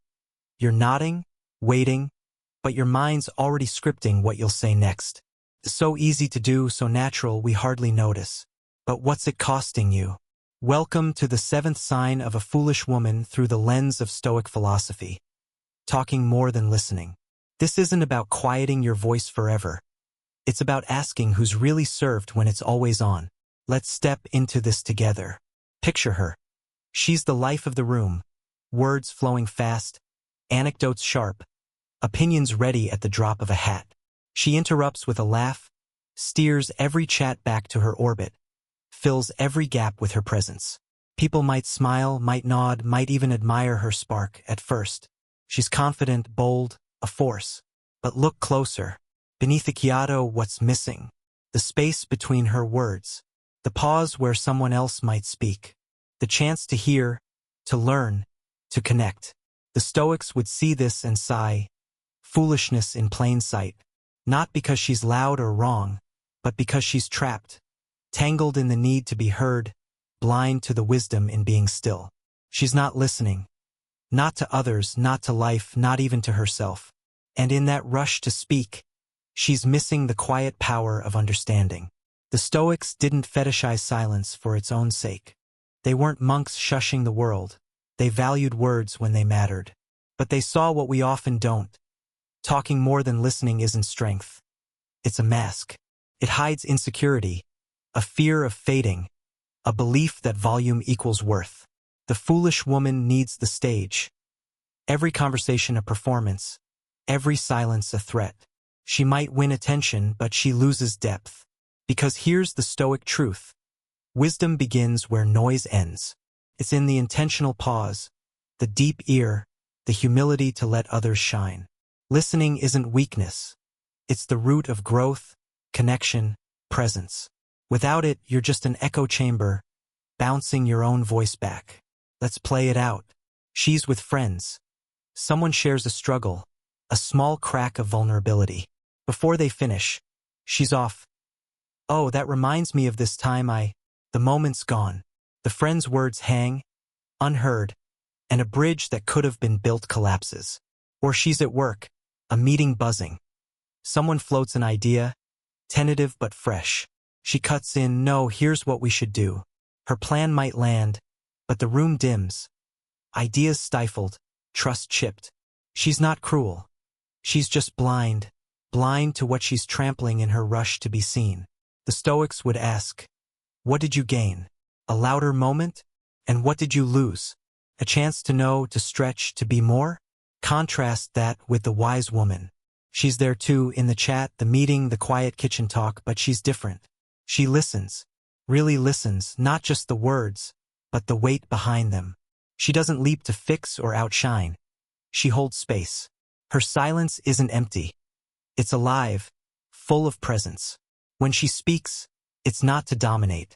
You're nodding, waiting, but your mind's already scripting what you'll say next. It's so easy to do, so natural, we hardly notice. But what's it costing you? Welcome to the seventh sign of a foolish woman through the lens of Stoic philosophy. Talking more than listening. This isn't about quieting your voice forever. It's about asking who's really served when it's always on. Let's step into this together. Picture her. She's the life of the room. Words flowing fast, anecdotes sharp, opinions ready at the drop of a hat. She interrupts with a laugh, steers every chat back to her orbit, fills every gap with her presence. People might smile, might nod, might even admire her spark at first. She's confident, bold, a force. But look closer. Beneath the chiado, what's missing? The space between her words. The pause where someone else might speak. The chance to hear, to learn, to connect. The Stoics would see this and sigh. Foolishness in plain sight. Not because she's loud or wrong, but because she's trapped. Tangled in the need to be heard, blind to the wisdom in being still. She's not listening. Not to others, not to life, not even to herself. And in that rush to speak, she's missing the quiet power of understanding. The Stoics didn't fetishize silence for its own sake. They weren't monks shushing the world. They valued words when they mattered. But they saw what we often don't. Talking more than listening isn't strength. It's a mask. It hides insecurity, a fear of fading, a belief that volume equals worth. The foolish woman needs the stage. Every conversation a performance, every silence a threat. She might win attention, but she loses depth. Because here's the Stoic truth. Wisdom begins where noise ends. It's in the intentional pause, the deep ear, the humility to let others shine. Listening isn't weakness. It's the root of growth, connection, presence. Without it, you're just an echo chamber, bouncing your own voice back. Let's play it out. She's with friends. Someone shares a struggle, a small crack of vulnerability. Before they finish, she's off. Oh, that reminds me of this time The moment's gone. The friend's words hang, unheard, and a bridge that could have been built collapses. Or she's at work, a meeting buzzing. Someone floats an idea, tentative but fresh. She cuts in, no, here's what we should do. Her plan might land, but the room dims. Ideas stifled, trust chipped. She's not cruel. She's just blind to what she's trampling in her rush to be seen. The Stoics would ask, what did you gain? A louder moment? And what did you lose? A chance to know, to stretch, to be more? Contrast that with the wise woman. She's there too, in the chat, the meeting, the quiet kitchen talk, but she's different. She listens, really listens, not just the words, but the weight behind them. She doesn't leap to fix or outshine. She holds space. Her silence isn't empty. It's alive, full of presence. When she speaks, it's not to dominate.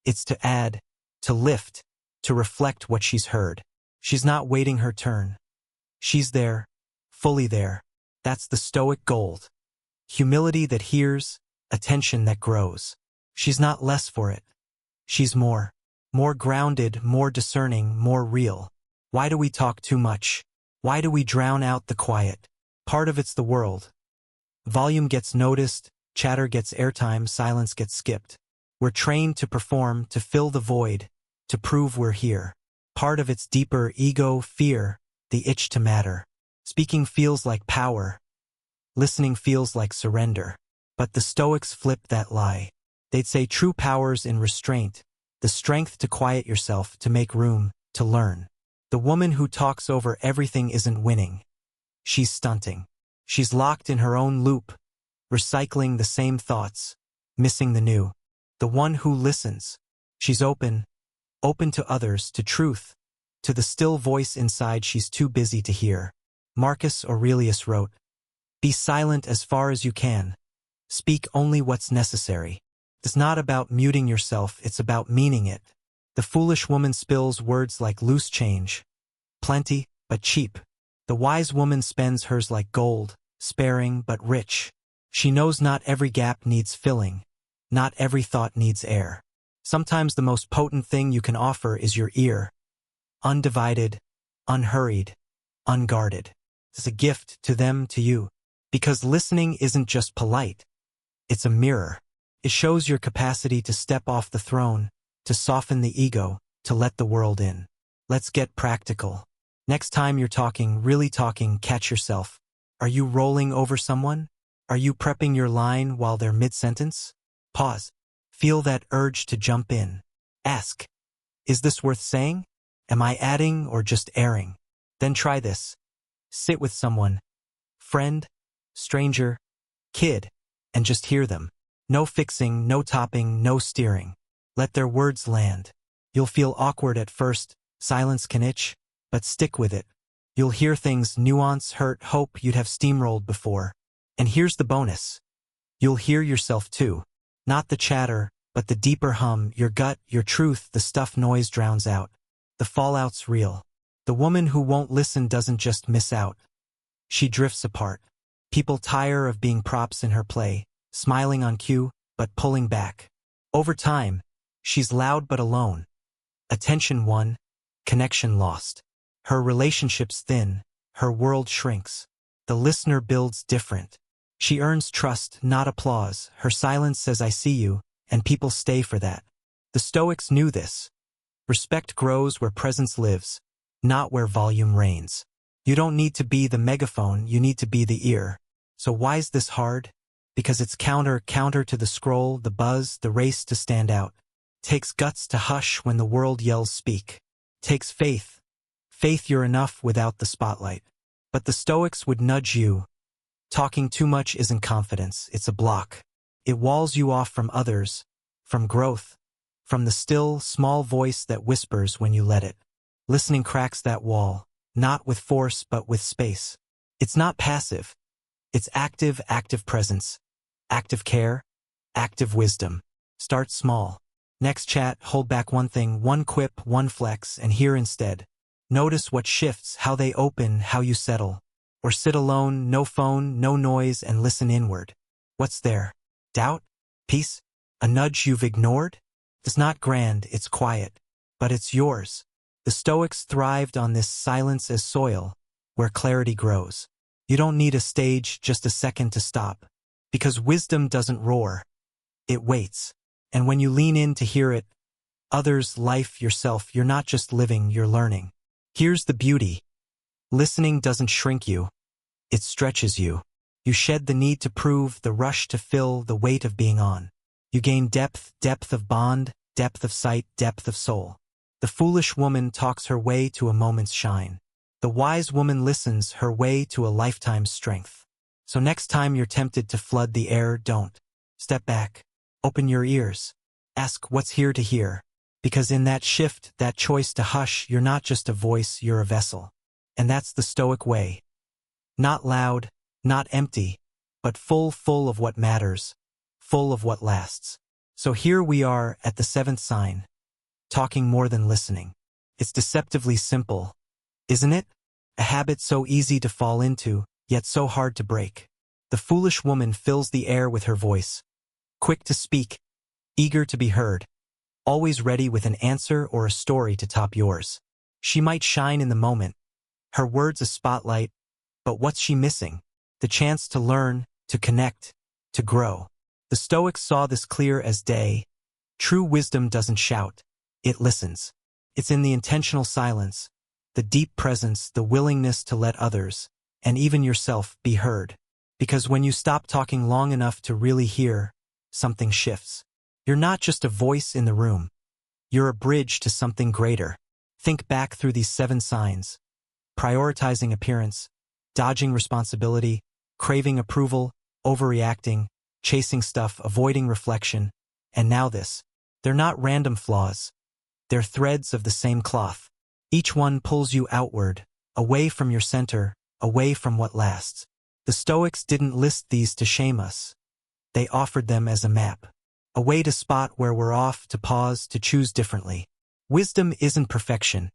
It's to add, to lift, to reflect what she's heard. She's not waiting her turn. She's there, fully there. That's the Stoic gold. Humility that hears, attention that grows. She's not less for it. She's more. More grounded, more discerning, more real. Why do we talk too much? Why do we drown out the quiet? Part of it's the world. Volume gets noticed, chatter gets airtime, silence gets skipped. We're trained to perform, to fill the void, to prove we're here. Part of it's deeper ego, fear, the itch to matter. Speaking feels like power. Listening feels like surrender. But the Stoics flip that lie. They'd say true power's in restraint, the strength to quiet yourself, to make room, to learn. The woman who talks over everything isn't winning. She's stunting. She's locked in her own loop, recycling the same thoughts, missing the new. The one who listens. She's open to others, to truth, to the still voice inside she's too busy to hear. Marcus Aurelius wrote, "Be silent as far as you can. Speak only what's necessary." It's not about muting yourself, it's about meaning it. The foolish woman spills words like loose change. Plenty, but cheap. The wise woman spends hers like gold, sparing but rich. She knows not every gap needs filling, not every thought needs air. Sometimes the most potent thing you can offer is your ear, undivided, unhurried, unguarded. It's a gift to them, to you. Because listening isn't just polite, it's a mirror. It shows your capacity to step off the throne, to soften the ego, to let the world in. Let's get practical. Next time you're talking, really talking, catch yourself. Are you rolling over someone? Are you prepping your line while they're mid-sentence? Pause. Feel that urge to jump in. Ask, is this worth saying? Am I adding or just airing? Then try this. Sit with someone, friend, stranger, kid, and just hear them. No fixing, no topping, no steering. Let their words land. You'll feel awkward at first, silence can itch, but stick with it. You'll hear things, nuance, hurt, hope you'd have steamrolled before. And here's the bonus. You'll hear yourself too. Not the chatter, but the deeper hum, your gut, your truth, the stuff noise drowns out. The fallout's real. The woman who won't listen doesn't just miss out. She drifts apart. People tire of being props in her play, smiling on cue, but pulling back. Over time, she's loud but alone. Attention won, connection lost. Her relationships thin, her world shrinks. The listener builds different. She earns trust, not applause. Her silence says I see you, and people stay for that. The Stoics knew this. Respect grows where presence lives, not where volume reigns. You don't need to be the megaphone, you need to be the ear. So why is this hard? Because it's counter to the scroll, the buzz, the race to stand out. Takes guts to hush when the world yells speak. Takes faith. Faith you're enough without the spotlight. But the Stoics would nudge you. Talking too much isn't confidence, it's a block. It walls you off from others, from growth, from the still, small voice that whispers when you let it. Listening cracks that wall, not with force but with space. It's not passive. It's active presence, active care, active wisdom. Start small. Next chat, hold back one thing, one quip, one flex, and hear instead. Notice what shifts, how they open, how you settle. Or sit alone, no phone, no noise, and listen inward. What's there? Doubt? Peace? A nudge you've ignored? It's not grand, it's quiet. But it's yours. The Stoics thrived on this silence as soil, where clarity grows. You don't need a stage, just a second to stop. Because wisdom doesn't roar. It waits. And when you lean in to hear it, others, life, yourself, you're not just living, you're learning. Here's the beauty. Listening doesn't shrink you. It stretches you. You shed the need to prove, the rush to fill, the weight of being on. You gain depth of bond, depth of sight, depth of soul. The foolish woman talks her way to a moment's shine. The wise woman listens her way to a lifetime's strength. So next time you're tempted to flood the air, don't. Step back. Open your ears. Ask what's here to hear. Because in that shift, that choice to hush, you're not just a voice, you're a vessel. And that's the Stoic way. Not loud, not empty, but full of what matters, full of what lasts. So here we are at the seventh sign. Talking more than listening. It's deceptively simple, isn't it? A habit so easy to fall into, yet so hard to break. The foolish woman fills the air with her voice. Quick to speak, eager to be heard. Always ready with an answer or a story to top yours. She might shine in the moment. Her words a spotlight, but what's she missing? The chance to learn, to connect, to grow. The Stoics saw this clear as day. True wisdom doesn't shout. It listens. It's in the intentional silence, the deep presence, the willingness to let others, and even yourself, be heard. Because when you stop talking long enough to really hear, something shifts. You're not just a voice in the room. You're a bridge to something greater. Think back through these 7 signs. Prioritizing appearance, dodging responsibility, craving approval, overreacting, chasing stuff, avoiding reflection, and now this. They're not random flaws. They're threads of the same cloth. Each one pulls you outward, away from your center, away from what lasts. The Stoics didn't list these to shame us. They offered them as a map. A way to spot where we're off, to pause, to choose differently. Wisdom isn't perfection.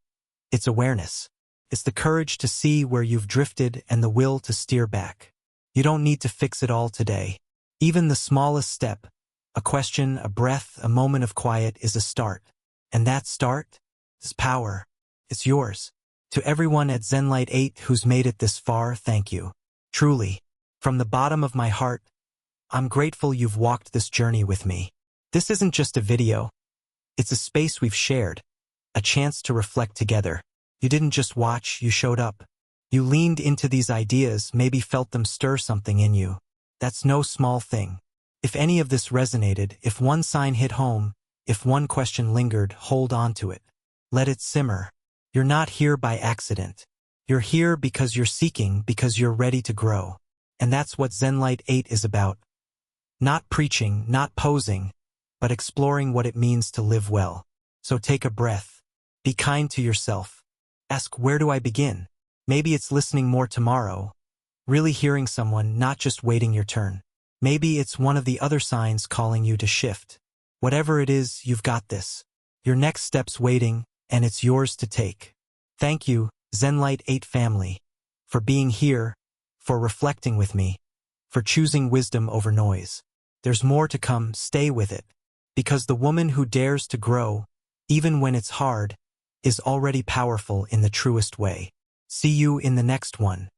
It's awareness. It's the courage to see where you've drifted and the will to steer back. You don't need to fix it all today. Even the smallest step, a question, a breath, a moment of quiet is a start. And that start is power. It's yours. To everyone at ZenLight 8 who's made it this far, thank you. Truly, from the bottom of my heart, I'm grateful you've walked this journey with me. This isn't just a video. It's a space we've shared, a chance to reflect together. You didn't just watch, you showed up. You leaned into these ideas, maybe felt them stir something in you. That's no small thing. If any of this resonated, if one sign hit home, if one question lingered, hold on to it. Let it simmer. You're not here by accident. You're here because you're seeking, because you're ready to grow. And that's what ZenLight 8 is about. Not preaching, not posing, but exploring what it means to live well. So take a breath. Be kind to yourself. Ask, where do I begin? Maybe it's listening more tomorrow. Really hearing someone, not just waiting your turn. Maybe it's one of the other signs calling you to shift. Whatever it is, you've got this. Your next step's waiting, and it's yours to take. Thank you, ZenLight 8 family, for being here, for reflecting with me, for choosing wisdom over noise. There's more to come, stay with it. Because the woman who dares to grow, even when it's hard, is already powerful in the truest way. See you in the next one.